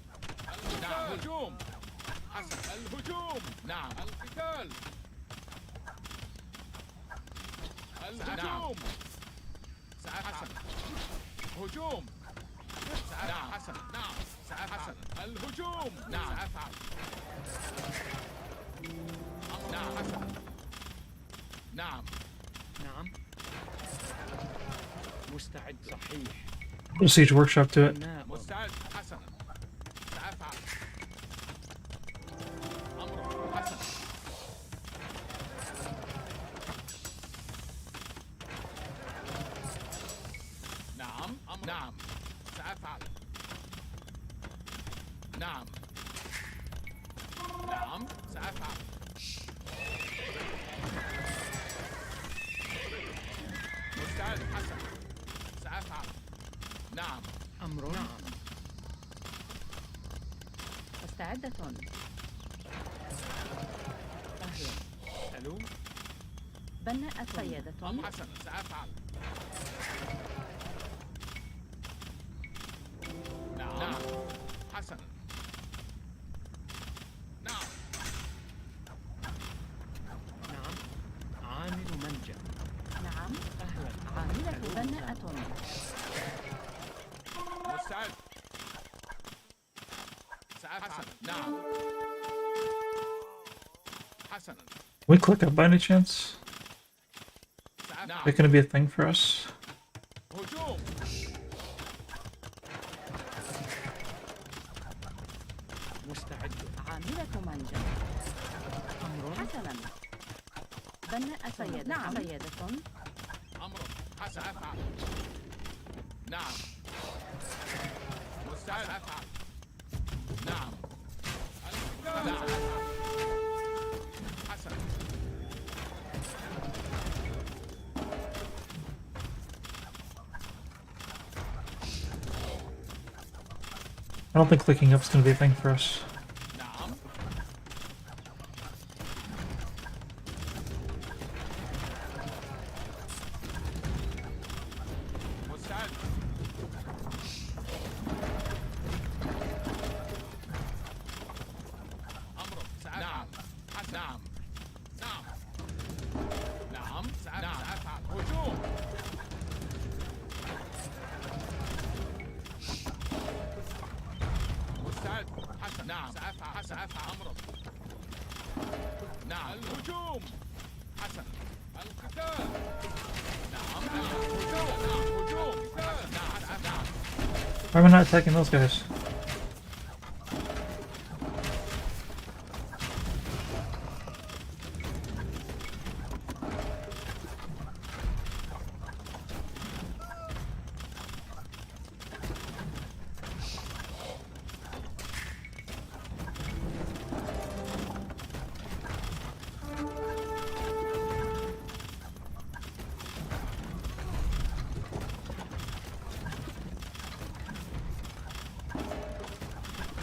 نعم هجوم حسن الهجوم نعم القتال الهجوم سأفعل هجوم نعم حسن نعم سأفعل الهجوم نعم سأفعل نعم حسن نعم نعم مستعد صحيح Put a siege workshop to it. بناء مستعد حسنا سأفعل أمر حسن نعم أمر نعم سأفعل نعم نعم سأفعل مستعد حسن سأفعل نعم أمر نعم مستعدة. أهلا ألو بناء قيادة. حسن سأفعل نعم حسنا نعم نعم عامل منجم نعم. أهلا عاملة بناءة. مستعد سأفعل نعم حسنا Can we click up by any chance? سأفعل Is that gonna be a thing for us? هجوم مستعد عاملة منجم. أمر حسنا. بناء قيادة. نعم. قيادة. أمر حسن أفعل نعم مستعد أفعل نعم نعم حسن I don't think clicking up is gonna be a thing for us. نعم مستعد أمر نعم نعم نعم نعم سأفعل هجوم مستعد حسن نعم سأفعل أمرك نعم الهجوم حسن القتال نعم هجوم نعم Why am I not attacking those guys?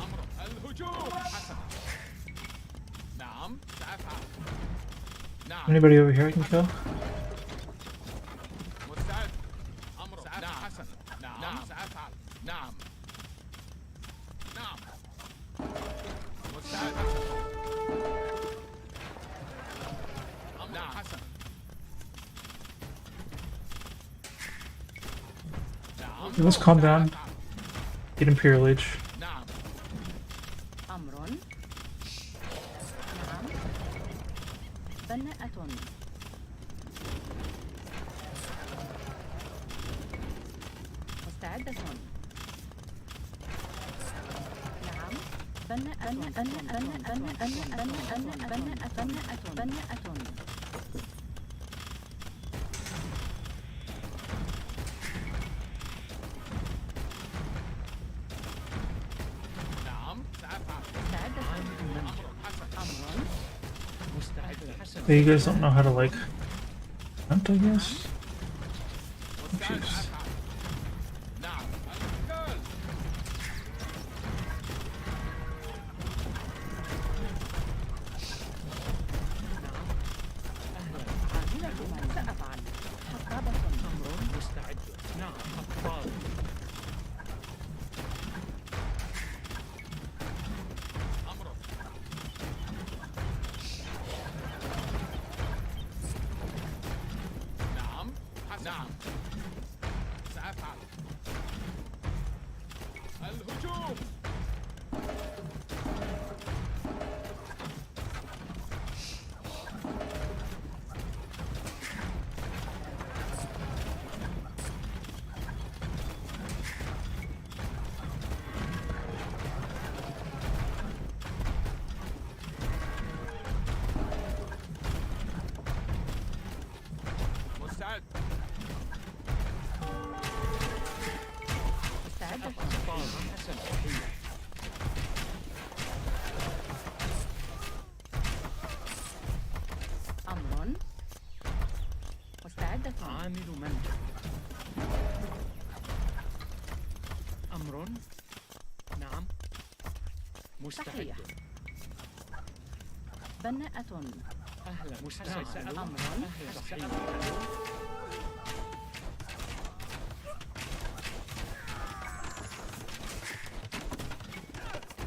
أمر الهجوم حسن نعم سأفعل نعم Anybody over here I can kill? مستعد أمر نعم حسن نعم سأفعل نعم نعم مستعد حسن نعم حسن نعم Let's calm down. سأفعل. Get Imperial Age. نعم أمر. نعم. بناءة. مستعدة. نعم. بناءة. نعم سأفعل مستعدة. عامل منجم أمر حسن أمر. مستعد حسن Hey, you guys don't know how to like hunt, I guess? مستعد Jeez. أفعل نعم القتال عاملة من سأفعل. حقابة. أمر مستعد نعم أبطال نعم سأفعل الهجوم مستعد مستعدة. أبطال حسن تحية. أمر. مستعدة. عامل منجم. أمر. نعم. مستعد. تحية. بناءة. أهلا مستعد. أمر. أهلا تحية.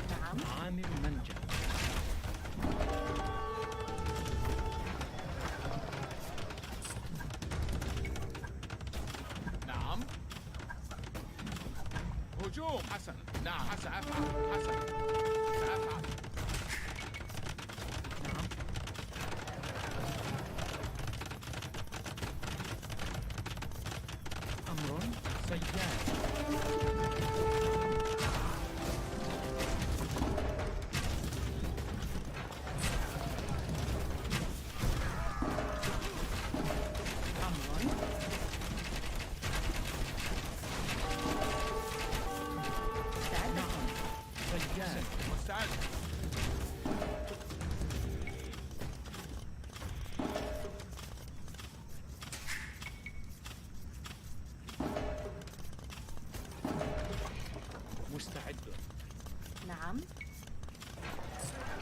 نعم. عامل منجم. نعم هجوم حسن نعم سأفعل حسن سأفعل نعم. أمر صياد. أمر. مستعدة. صياد. مستعد مستعد. نعم.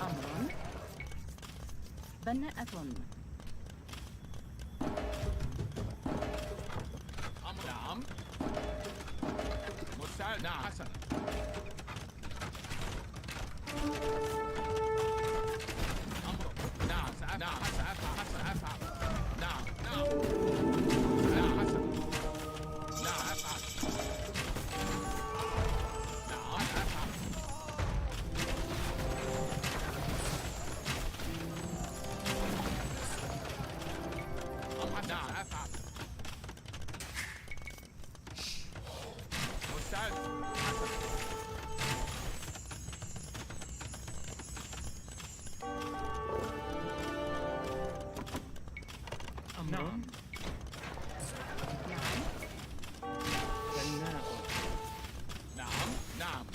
أمر. بناءة. أمر نعم مستعد نعم حسن أمر نعم نعم سأفعل سأفعل نعم نعم نعم حسن نعم أفعل نعم أفعل أمر نعم أفعل مستعد حسن أمر. نعم. بناء. نعم نعم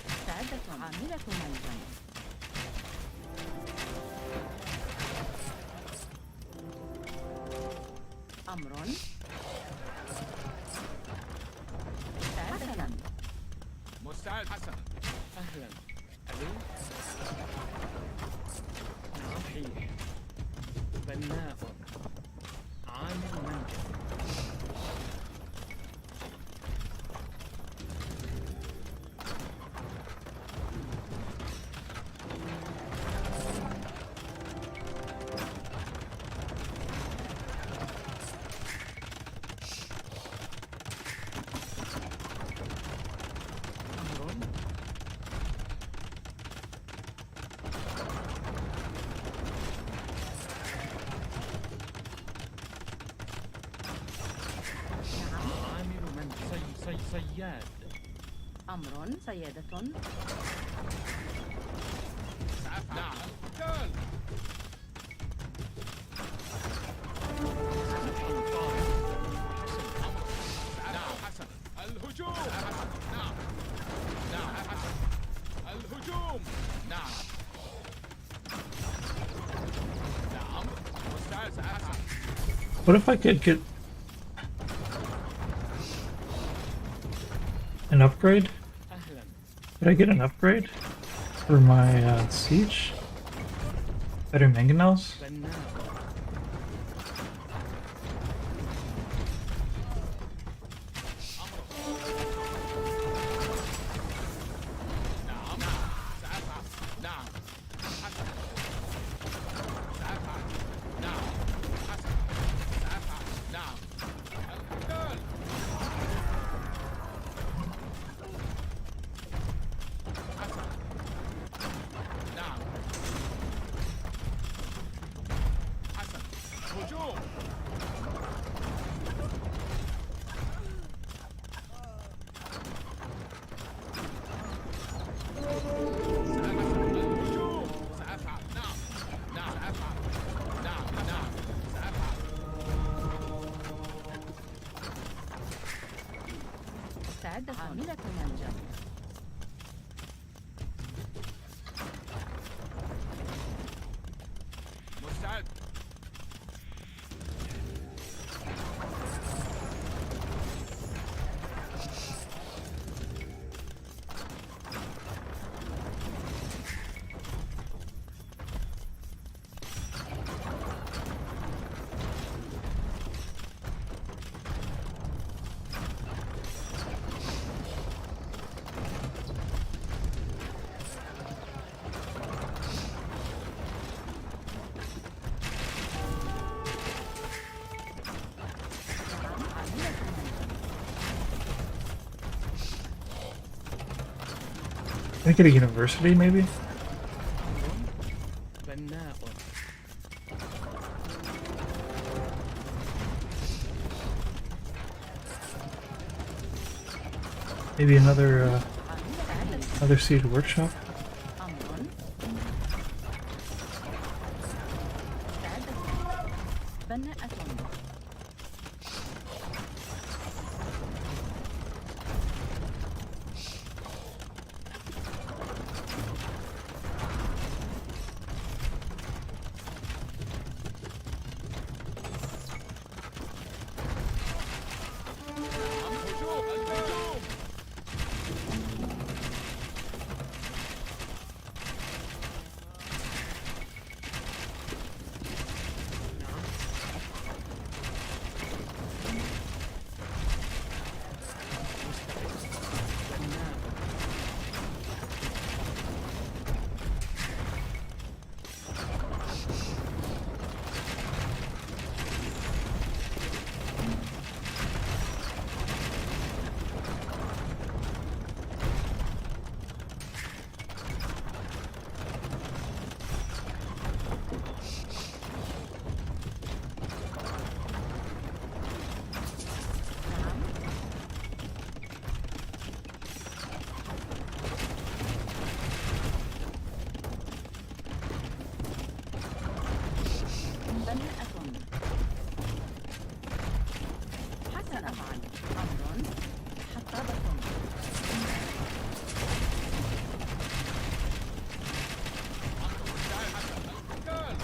مستعدة. عاملة منجم. أمر. مستعدة. مستعد حسن أهلا. ألو. نعم حين. بناء. عامل منجم. أمر. نعم. عامل منجم. صياد. أمر. سيادة. سأفعل نعم قتال نعم حسن الهجوم حسن نعم نعم حسن الهجوم نعم نعم مستعد سأفعل What if I could get an upgrade? أهلا. Could I get an upgrade for my siege? Better mangonels? بناء. هجوم. الهجوم. سأفعل. نعم. نعم سأفعل. نعم نعم سأفعل. مستعدة عاملة منجم. مستعد. Can I get a university, maybe? بناء. Maybe another siege workshop? أمر. مستعدة. بناءة. الهجوم. الهجوم. بناءة. حسن أفعل. أمر. حطابة. القتال.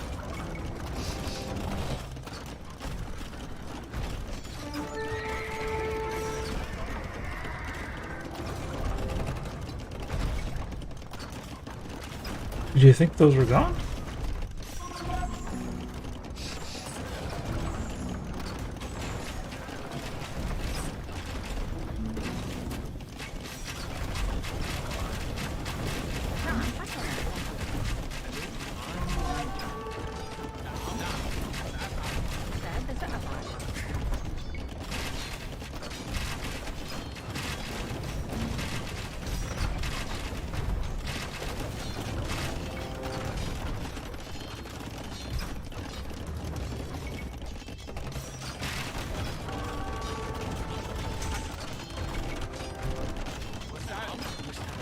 Did you think those were gone? نعم حسنا. مستعدة سأفعل.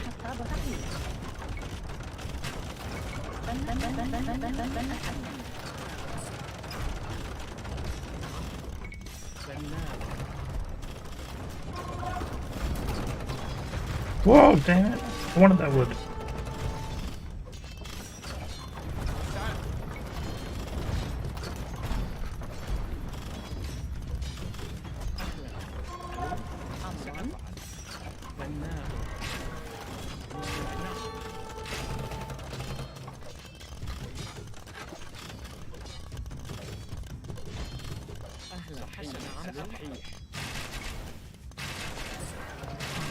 حطابة. بناءة. بناء. Whoa, damn it. I wanted that wood. أمر. بناء. أهلا. حسنا. صحيح.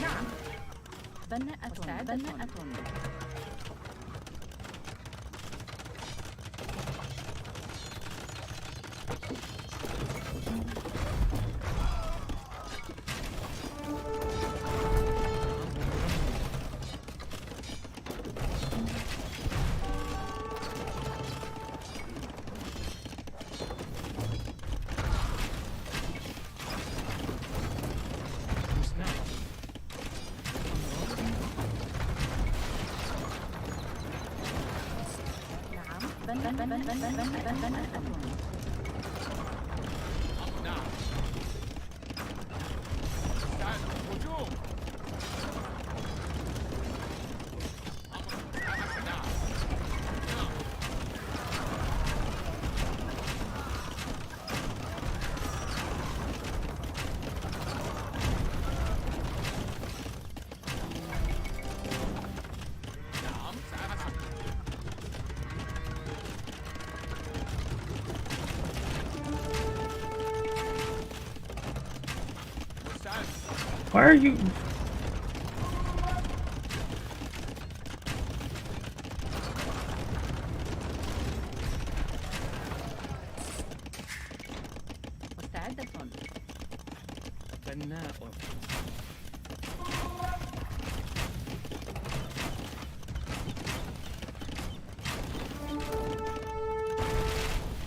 نعم. بناءة. بناءة. نعم. مستعد هجوم. نعم. نعم. نعم سأفعل. مستعد. Why are you? مستعدة. بناء.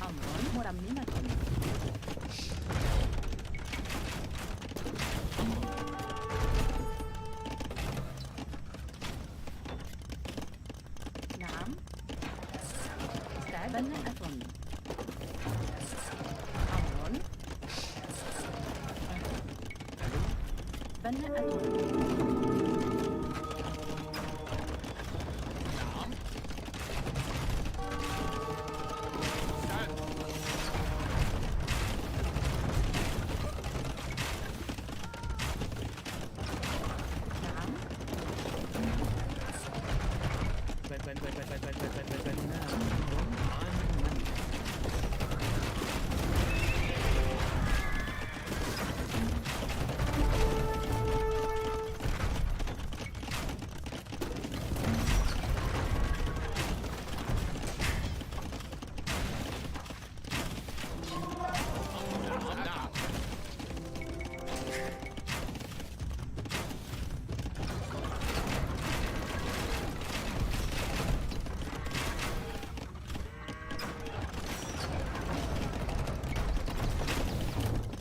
أمر مرممة. نعم. مستعد. بناءة. أمر. بناءة. نعم. مستعد. نعم. بناء. نعم.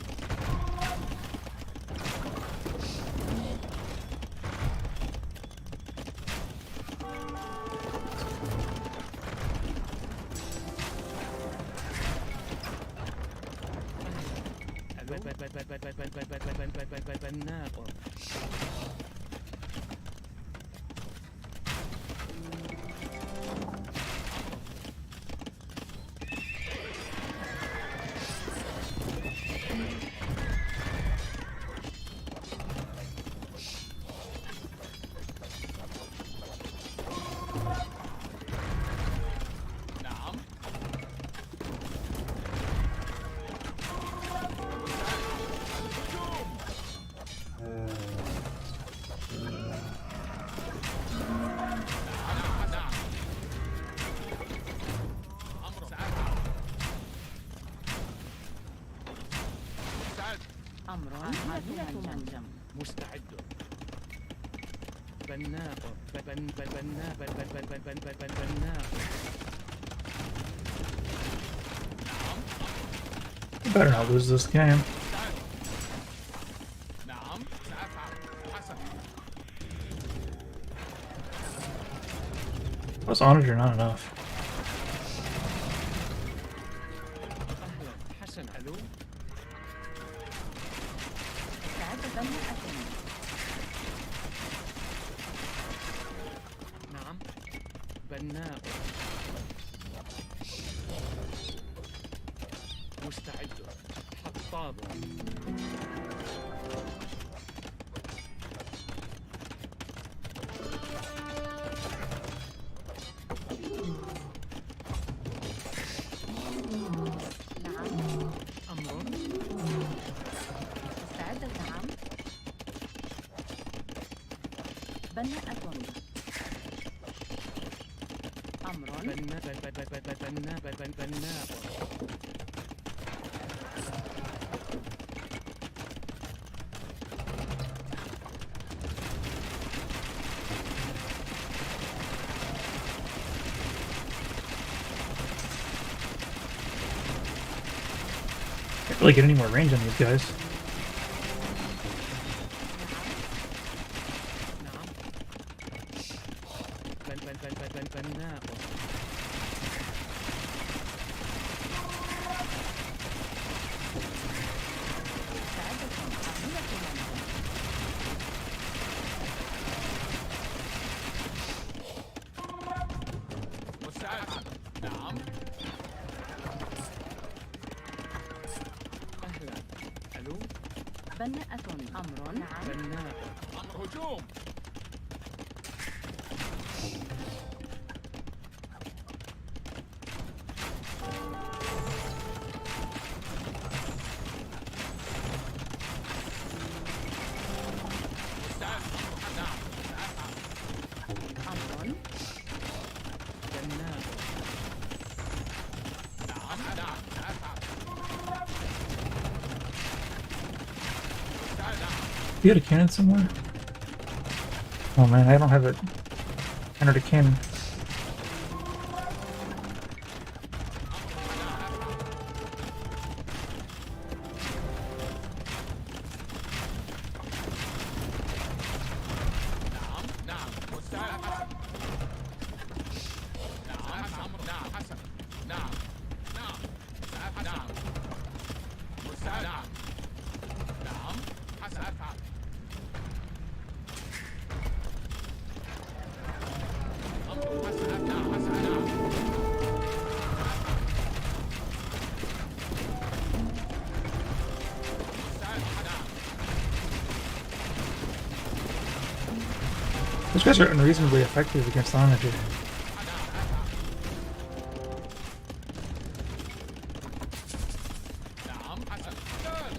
نعم. بناء. نعم. هجوم. نعم. نعم. أمر سأفعل. مستعد. أمر عاجلة منجم. مستعد. بناء. بناء. You better not lose this game. مستعد. نعم سأفعل. حسن. Plus honors are not enough. أهلا حسن. ألو. مستعد. بناءة. نعم. بناء. مستعد. حطاب. نعم. أمر. مستعد. نعم. بناءة. أمر. بناء. Can't really get any more range on these guys. نعم. بناء. بناءة أمر نعم بناء أمر هجوم. مستعد. نعم. أمر بناء نعم. نعم. سأفعل. مستعد. نعم. You had a cannon somewhere? Oh man, I don't have it. Entered a cannon. نعم. نعم. مستعد. نعم. أمر. نعم. حسن. نعم. نعم. سأفعل. نعم. مستعد. نعم. نعم. حسن. أفعل. أمر. حسن. نعم. حسن. نعم. مستعد. نعم. Those guys are unreasonably effective against the Onager. نعم. حسن. قتال.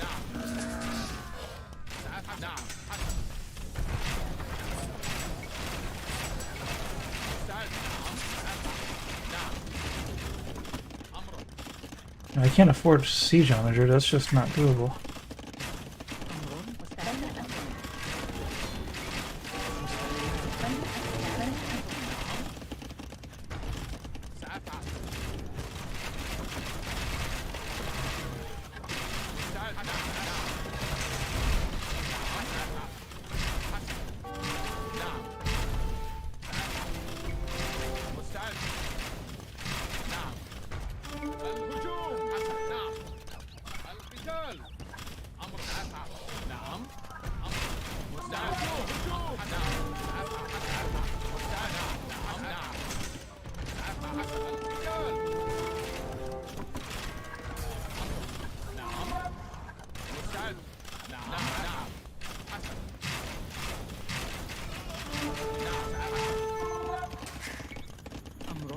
نعم. سأفعل. نعم. حسن. مستعد. نعم. سأفعل. نعم. أمر. I can't afford siege Onager, that's just not doable. سأفعل. مستعد. نعم. نعم. سأفعل. حسن. نعم. سأفعل. مستعد. نعم. الهجوم. حسن. نعم. القتال. أمر. سأفعل. نعم. أمر. مستعد. هجوم. نعم. سأفعل. سأفعل. مستعد. نعم. نعم. سأفعل. حسن. القتال. أمر. نعم. مستعد. نعم. نعم. حسن. نعم. سأفعل. أمر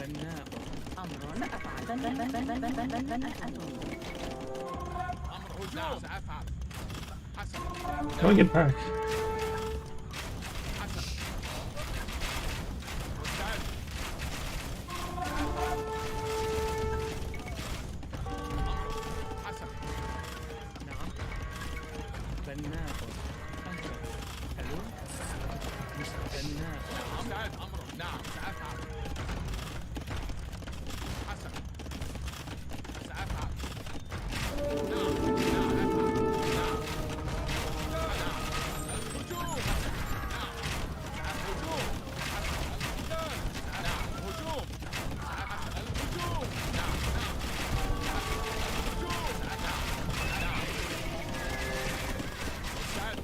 بناء أمر أفعل بناءة أمر هجوم. سأفعل. حسن. How do I get back? حسن. مستعد. أمر. حسن. نعم بناء أنت حلو بناء مستعد. أمر. نعم. سأفعل. حسن. سأفعل. نعم. نعم. أفعل. نعم. نعم. الهجوم. نعم. الهجوم. القتال. نعم. هجوم. سأفعل. الهجوم. نعم. نعم. الهجوم. نعم. نعم. مستعد.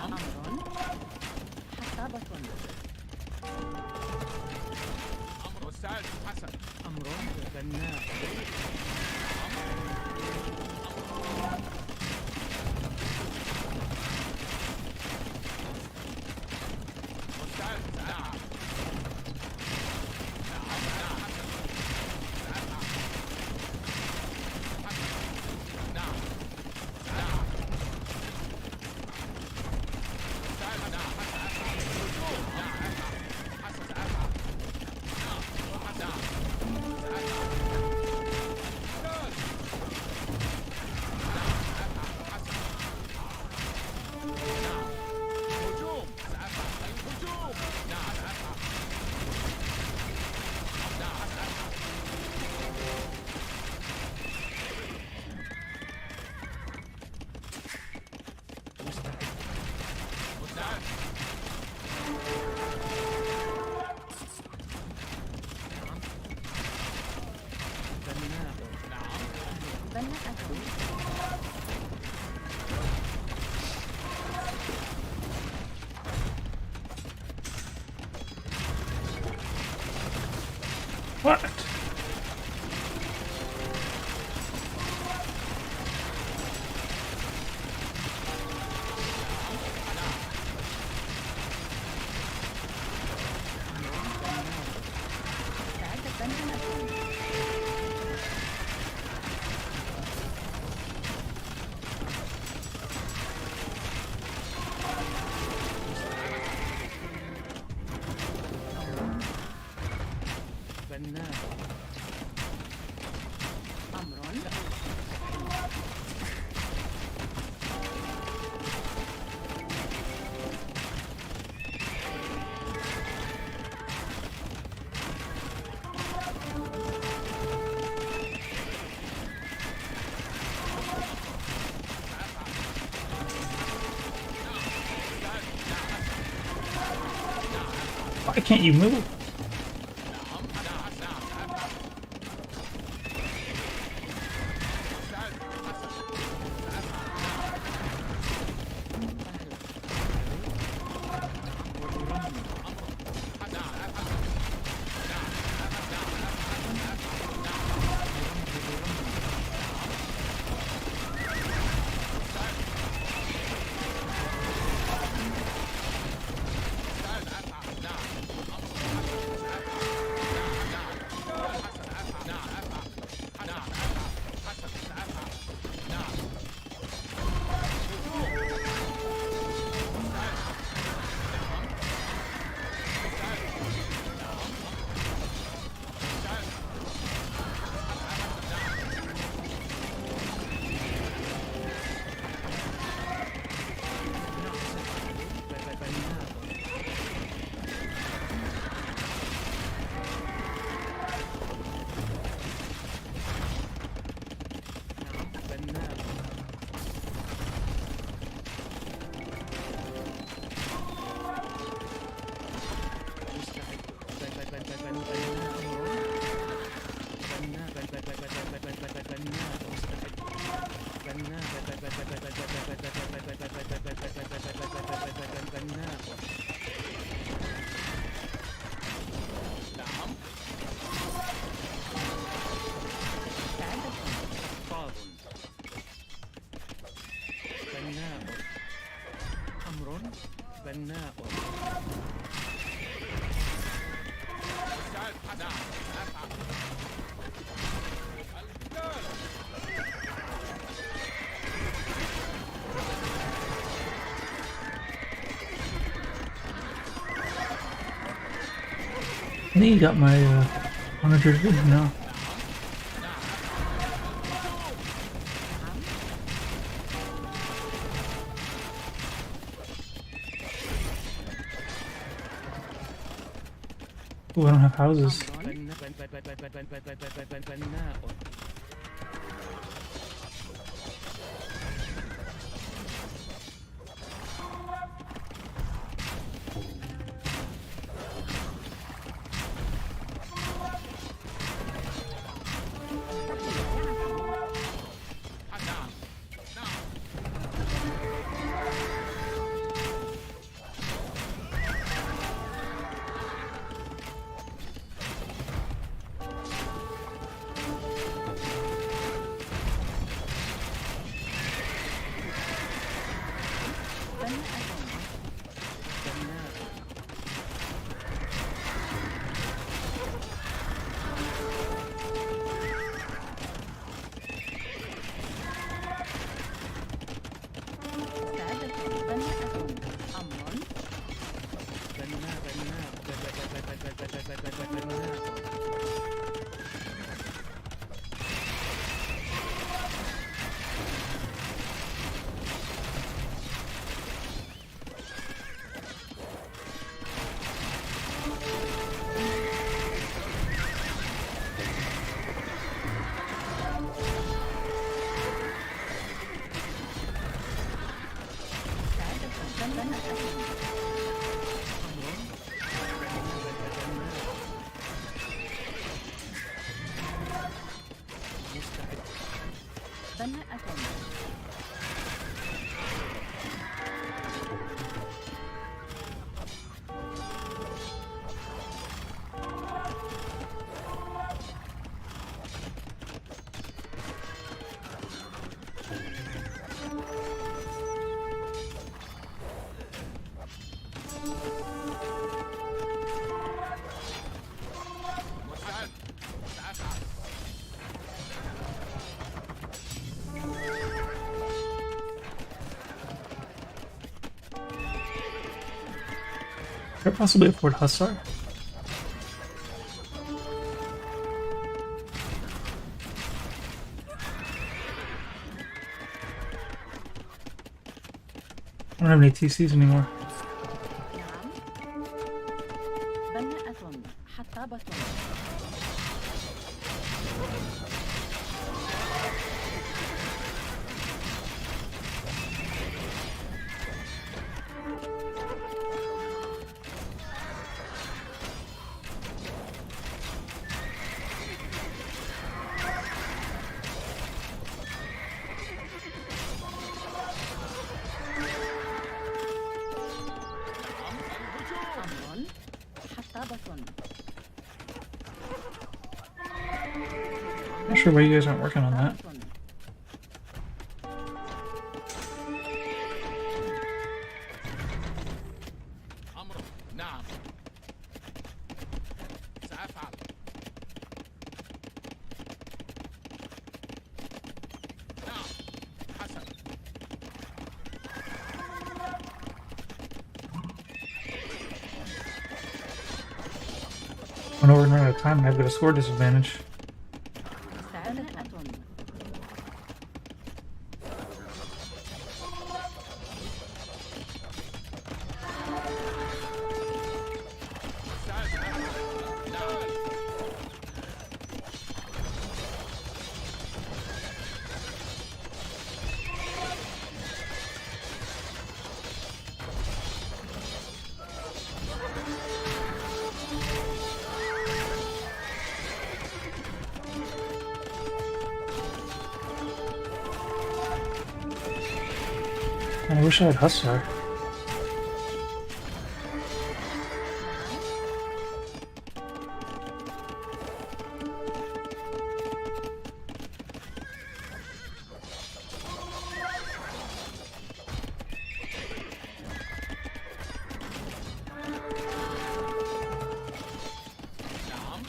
أمر حسابة أمر. مستعد. حسن. أمر بناء مستعد. نعم. نعم. نعم. حسن. سأفعل. حسن. نعم. نعم. مستعد. نعم. حسن. أفعل. هجوم. نعم. أفعل. حسن. سأفعل. نعم. نعم. سأفعل. قتال. نعم. سأفعل. حسن. نعم. هجوم. سأفعل. الهجوم. نعم. سأفعل. نعم. سأفعل. مستعد. بناء نعم. بناءة What? استعد بناء أتون. بناء أمر Why can't you move? بناء I think you got my 100 now. Ooh, I don't have houses. بناء Could I possibly afford Hussar? I don't have any TCs anymore. نعم. بناءة حطابة. أمر حطابة. Not sure why you guys aren't working on that. أمر نعم سأفعل نعم حسن When we're running out of time, I've got a score disadvantage. بناءة. نعم I wish I had Hussar. نعم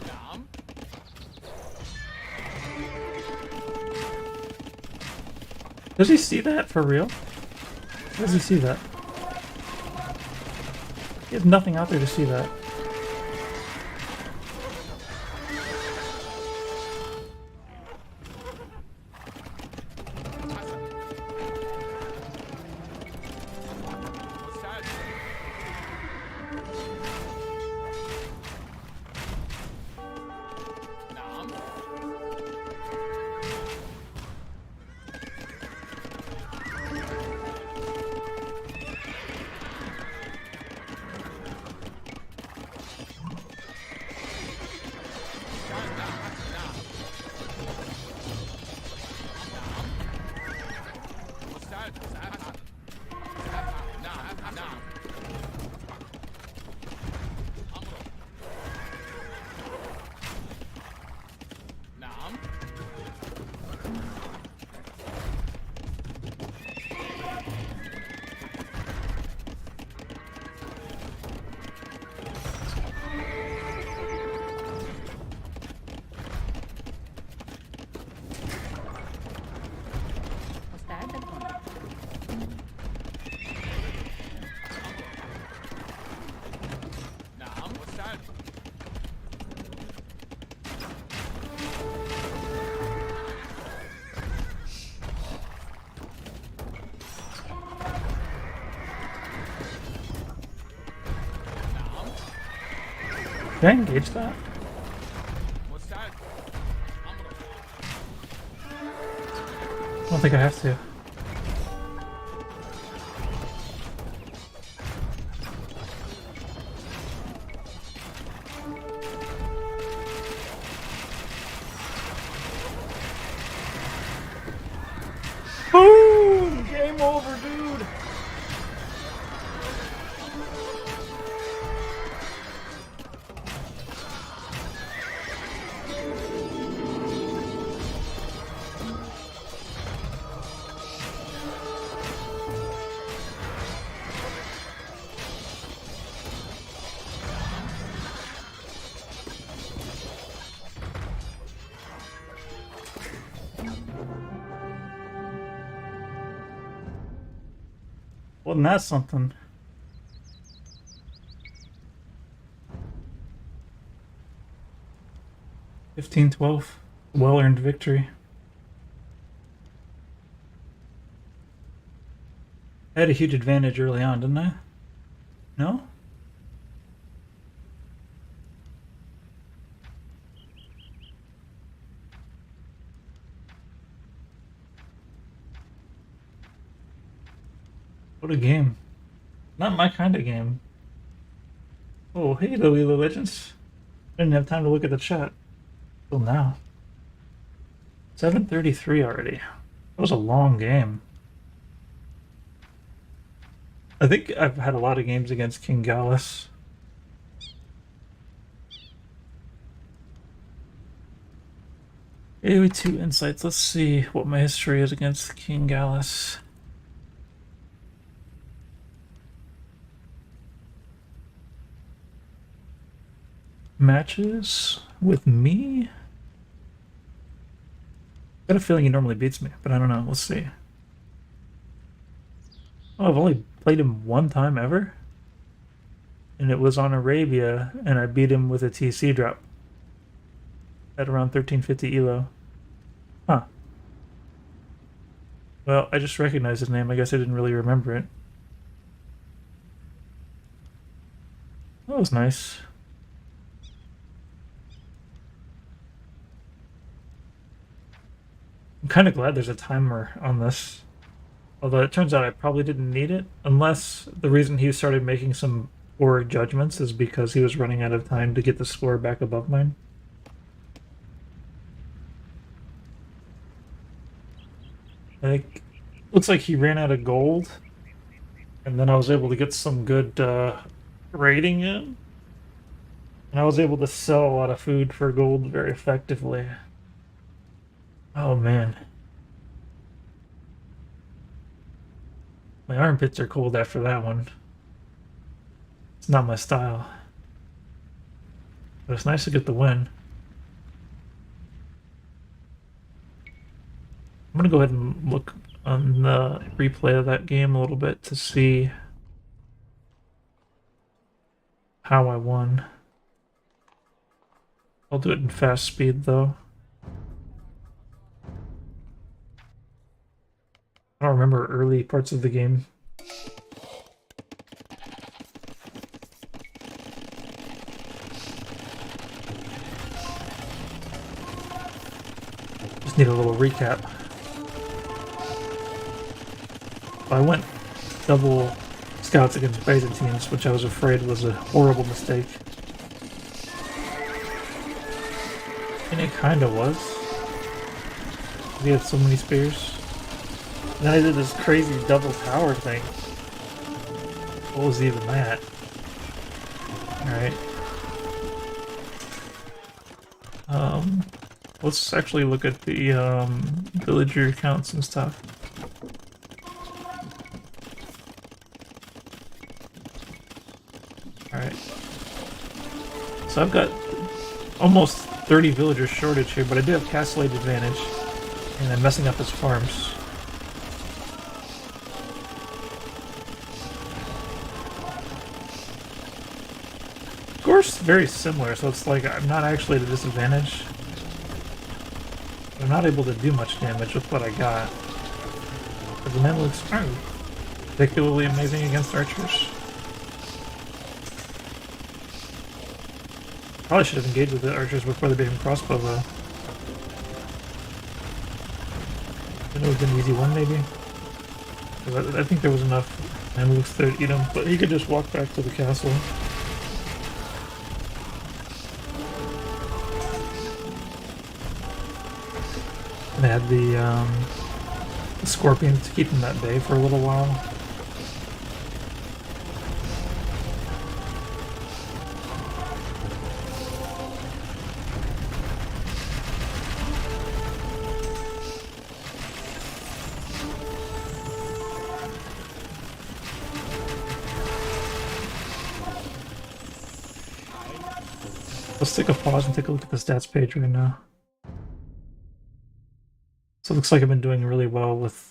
نعم Does he see that for real? How does he see that? He has nothing out there to see that. مستعد نعم مستعد سأفعل نعم نعم أمر نعم مستعدة. نعم مستعد نعم Can I engage that? مستعد أمر I don't think I have to. Wasn't that something? $15-12. Well-earned victory. I had a huge advantage early on, didn't I? No? What a game. Not my kind of game. Oh, hey, Lilo Legends. I didn't have time to look at the chat. Till now. 7:33 already. That was a long game. I think I've had a lot of games against King Gallus. AOE2 insights. Let's see what my history is against King Gallus. Matches with me? Got a feeling he normally beats me, but I don't know. We'll see. Oh, I've only played him one time ever. And it was on Arabia, and I beat him with a TC drop. At around 1350 ELO. Huh. Well, I just recognized his name. I guess I didn't really remember it. That was nice. I'm kind of glad there's a timer on this. Although it turns out I probably didn't need it, unless the reason he started making some poor judgments is because he was running out of time to get the score back above mine. I think looks like he ran out of gold, and then I was able to get some good rating in, and I was able to sell a lot of food for gold very effectively. Oh man. My armpits are cold after that one. It's not my style. But it's nice to get the win. I'm gonna go ahead and look on the replay of that game a little bit to see how I won. I'll do it in fast speed though. I don't remember early parts of the game. Just need a little recap. I went double scouts against Byzantines, which I was afraid was a horrible mistake. And it kinda was. He had so many spears. And then I did this crazy double tower thing. What was even that? Alright. Let's actually look at the villager counts and stuff. Alright. So I've got almost 30 villagers shortage here, but I do have castle age advantage. And I'm messing up his farms. Score's very similar, so it's like I'm not actually at a disadvantage. I'm not able to do much damage with what I got. But the man looks particularly amazing against archers. Probably should have engaged with the archers before they became crossbow though. It would have been an easy one maybe. I think there was enough man looks there to eat him, but he could just walk back to the castle. They had the scorpions to keep them at bay for a little while. Let's take a pause and take a look at the stats page right now. So it looks like I've been doing really well with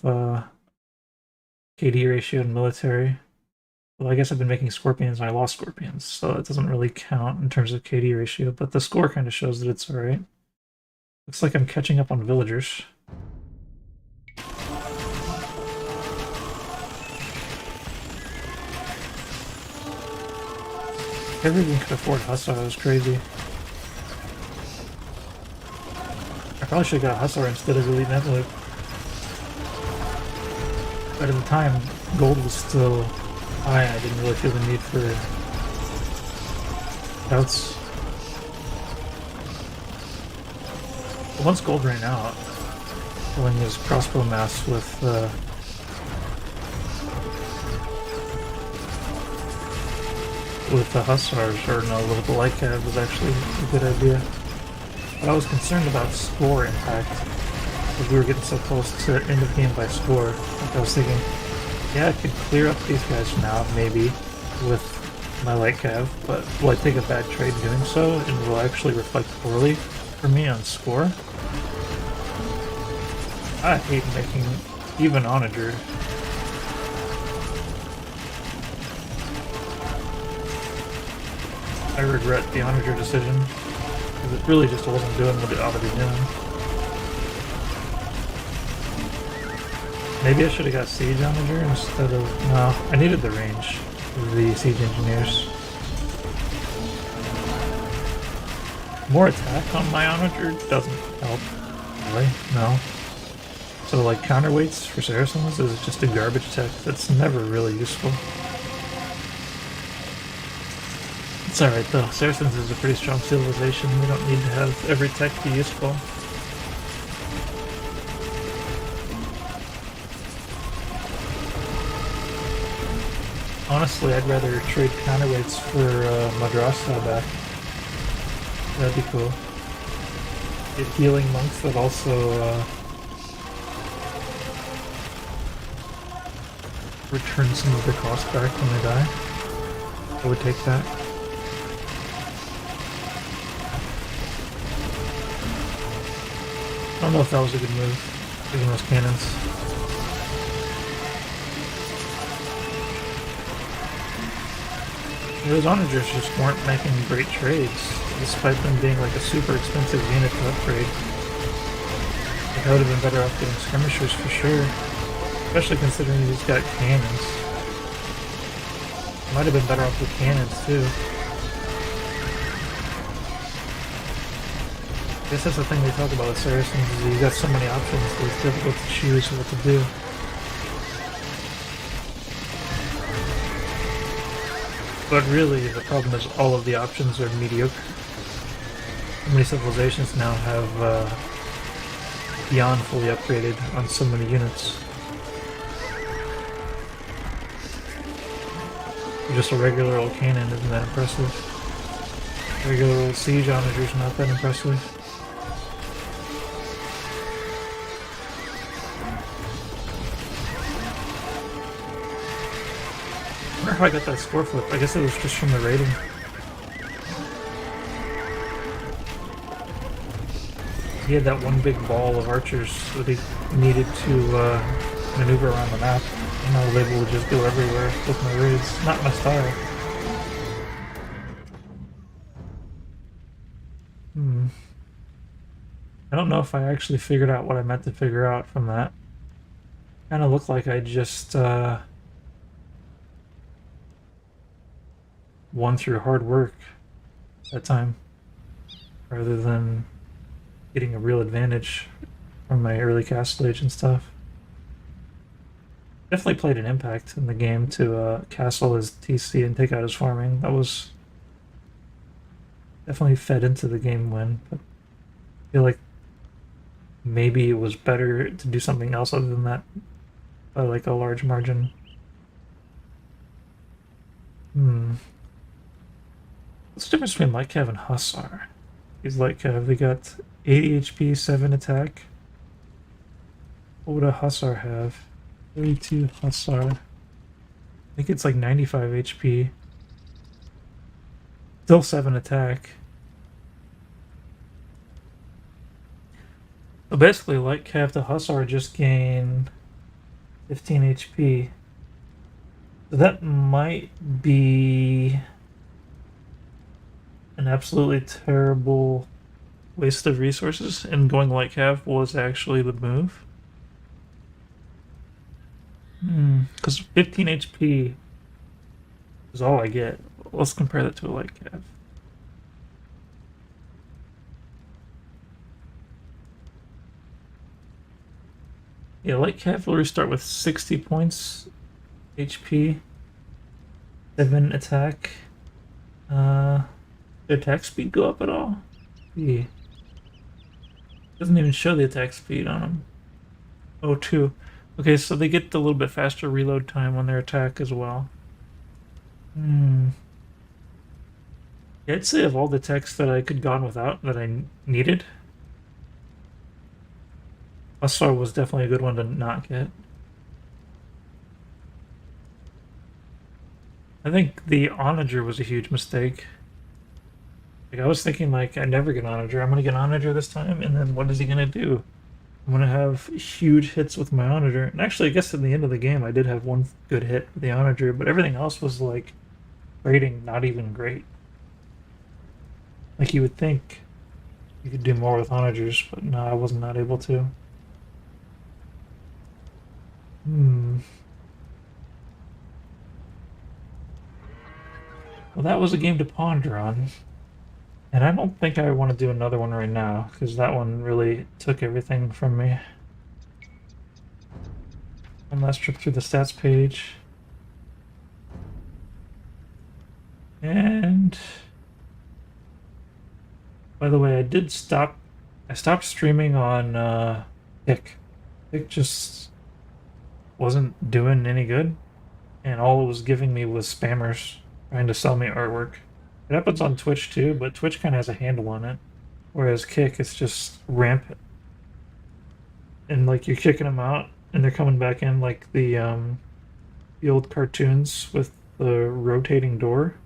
KD ratio in military. Well, I guess I've been making scorpions and I lost scorpions, so that doesn't really count in terms of KD ratio, but the score kind of shows that it's alright. Looks like I'm catching up on villagers. Everyone could afford Hussar, that was crazy. I probably should have got Hussar instead of Elite Netloop. But at the time, gold was still high and I didn't really feel the need for scouts. But once gold ran out, killing his crossbow mass with the Hussars, or no, with the light cav was actually a good idea. But I was concerned about score impact, because we were getting so close to end of game by score. Like I was thinking, yeah, I could clear up these guys now, maybe, with my light cav, but will I take a bad trade doing so, and will actually reflect poorly for me on score? I hate making even onager. I regret the onager decision, because it really just wasn't doing what it ought to be doing. Maybe I should have got siege onager instead of... No, I needed the range of the siege engineers. More attack on my onager doesn't help, really, no. So like counterweights for Saracens is just a garbage tech that's never really useful. It's alright though, Saracens is a pretty strong civilization, we don't need to have every tech be useful. Honestly, I'd rather trade counterweights for Madrasa back. That'd be cool. Get healing monks that also return some of the cost back when they die. I would take that. I don't know if that was a good move, taking those cannons. Those onagers just weren't making great trades, despite them being like a super expensive unit to upgrade. Like, I would have been better off getting skirmishers for sure. Especially considering he's got cannons. Might have been better off with cannons too. I guess that's the thing they talk about with Saracens, is you got so many options that it's difficult to choose what to do. But really, the problem is all of the options are mediocre. So many civilizations now have beyond fully upgraded on so many units. Just a regular old cannon isn't that impressive. Regular old siege onager's not that impressive. I wonder how I got that score flip. I guess it was just from the rating. He had that one big ball of archers that he needed to maneuver around the map. And I was able to just go everywhere with my raids. Not my style. I don't know if I actually figured out what I meant to figure out from that. Kinda looked like I just won through hard work that time, rather than getting a real advantage from my early castle age and stuff. Definitely played an impact in the game to castle his TC and take out his farming. That was definitely fed into the game win, but I feel like maybe it was better to do something else other than that by like a large margin. What's the difference between Light Cav and Hussar? He's Light Cav, they got 80 HP, 7 attack. What would a Hussar have? 32 Hussar. I think it's like 95 HP. Still 7 attack. So basically, Light Cav to Hussar just gain 15 HP. That might be an absolutely terrible waste of resources, and going light cav was actually the move. Because 15 HP is all I get. Let's compare that to a light cav. Yeah, light cavalry start with 60 points HP, 7 attack. Did attack speed go up at all? Yeah. Doesn't even show the attack speed on them. Oh, 2. Okay, so they get a little bit faster reload time on their attack as well. Yeah, I'd say of all the techs that I could gone without that I needed, Buzzsaw was definitely a good one to not get. I think the Onager was a huge mistake. Like I was thinking, like I never get Onager. I'm gonna get Onager this time, and then what is he gonna do? I'm gonna have huge hits with my Onager. And actually, I guess at the end of the game, I did have one good hit with the Onager, but everything else was like rating not even great. Like you would think you could do more with Onagers, but no, I was not able to. Hmm. Well, that was a game to ponder on. And I don't think I want to do another one right now, because that one really took everything from me. One last trip through the stats page. And by the way, I stopped streaming on Kick. Kick just wasn't doing any good, and all it was giving me was spammers trying to sell me artwork. It happens on Twitch too, but Twitch kind of has a handle on it, whereas Kick, it's just rampant. And like you're kicking them out, and they're coming back in like the old cartoons with the rotating door,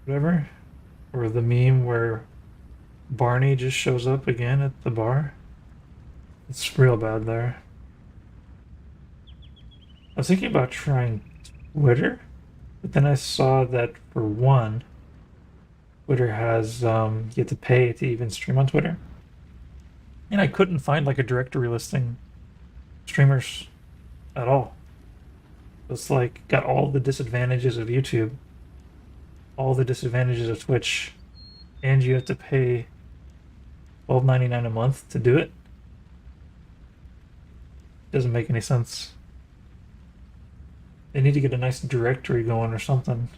whatever, or the meme where Barney just shows up again at the bar. It's real bad there. I was thinking about trying Twitter, but then I saw that for one, Twitter has you have to pay to even stream on Twitter, and I couldn't find like a directory listing streamers at all. It's like got all the disadvantages of YouTube, all the disadvantages of Twitch, and you have to pay $12.99 a month to do it. Doesn't make any sense. They need to get a nice directory going or something.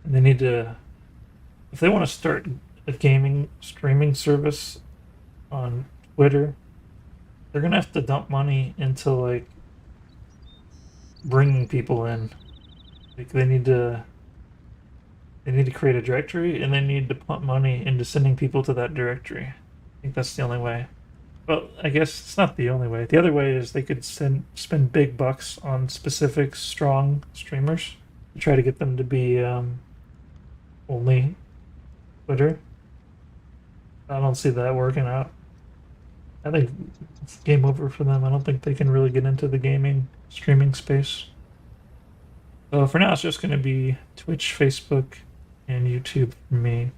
And they need to, if they want to start a gaming streaming service on Twitter, they're gonna have to dump money into like bringing people in. Like they need to create a directory, and they need to pump money into sending people to that directory. I think that's the only way. Well, I guess it's not the only way. The other way is they could spend big bucks on specific strong streamers to try to get them to be only Twitter. I don't see that working out. I think it's game over for them. I don't think they can really get into the gaming streaming space. So for now, it's just going to be Twitch, Facebook, and YouTube for me.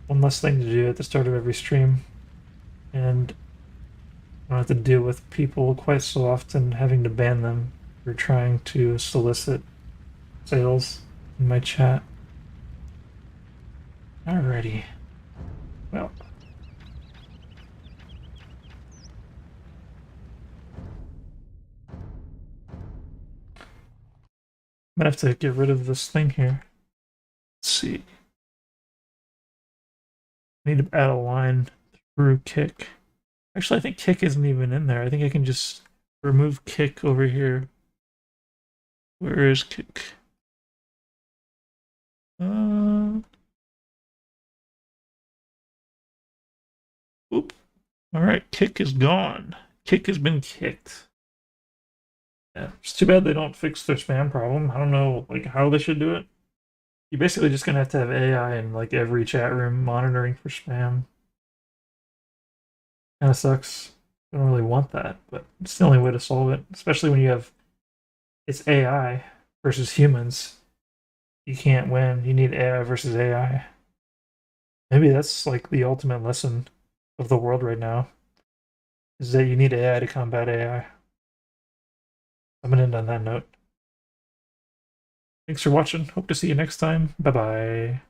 One less thing to do at the start of every stream. And I don't have to deal with people quite so often having to ban them for trying to solicit sales in my chat. Alrighty. Well. I'm gonna have to get rid of this thing here. Let's see. I need to add a line through kick. Actually, I think kick isn't even in there. I think I can just remove kick over here. Where is kick? Oop. Alright, kick is gone. Kick has been kicked. Yeah, it's too bad they don't fix their spam problem. I don't know like how they should do it. You're basically just gonna have to have AI in like every chat room monitoring for spam. Kind of sucks. I don't really want that, but it's the only way to solve it, especially when you have It's AI versus humans. You can't win. You need AI versus AI. Maybe that's like the ultimate lesson of the world right now, is that you need AI to combat AI. I'm gonna end on that note. Thanks for watching. Hope to see you next time. Bye bye.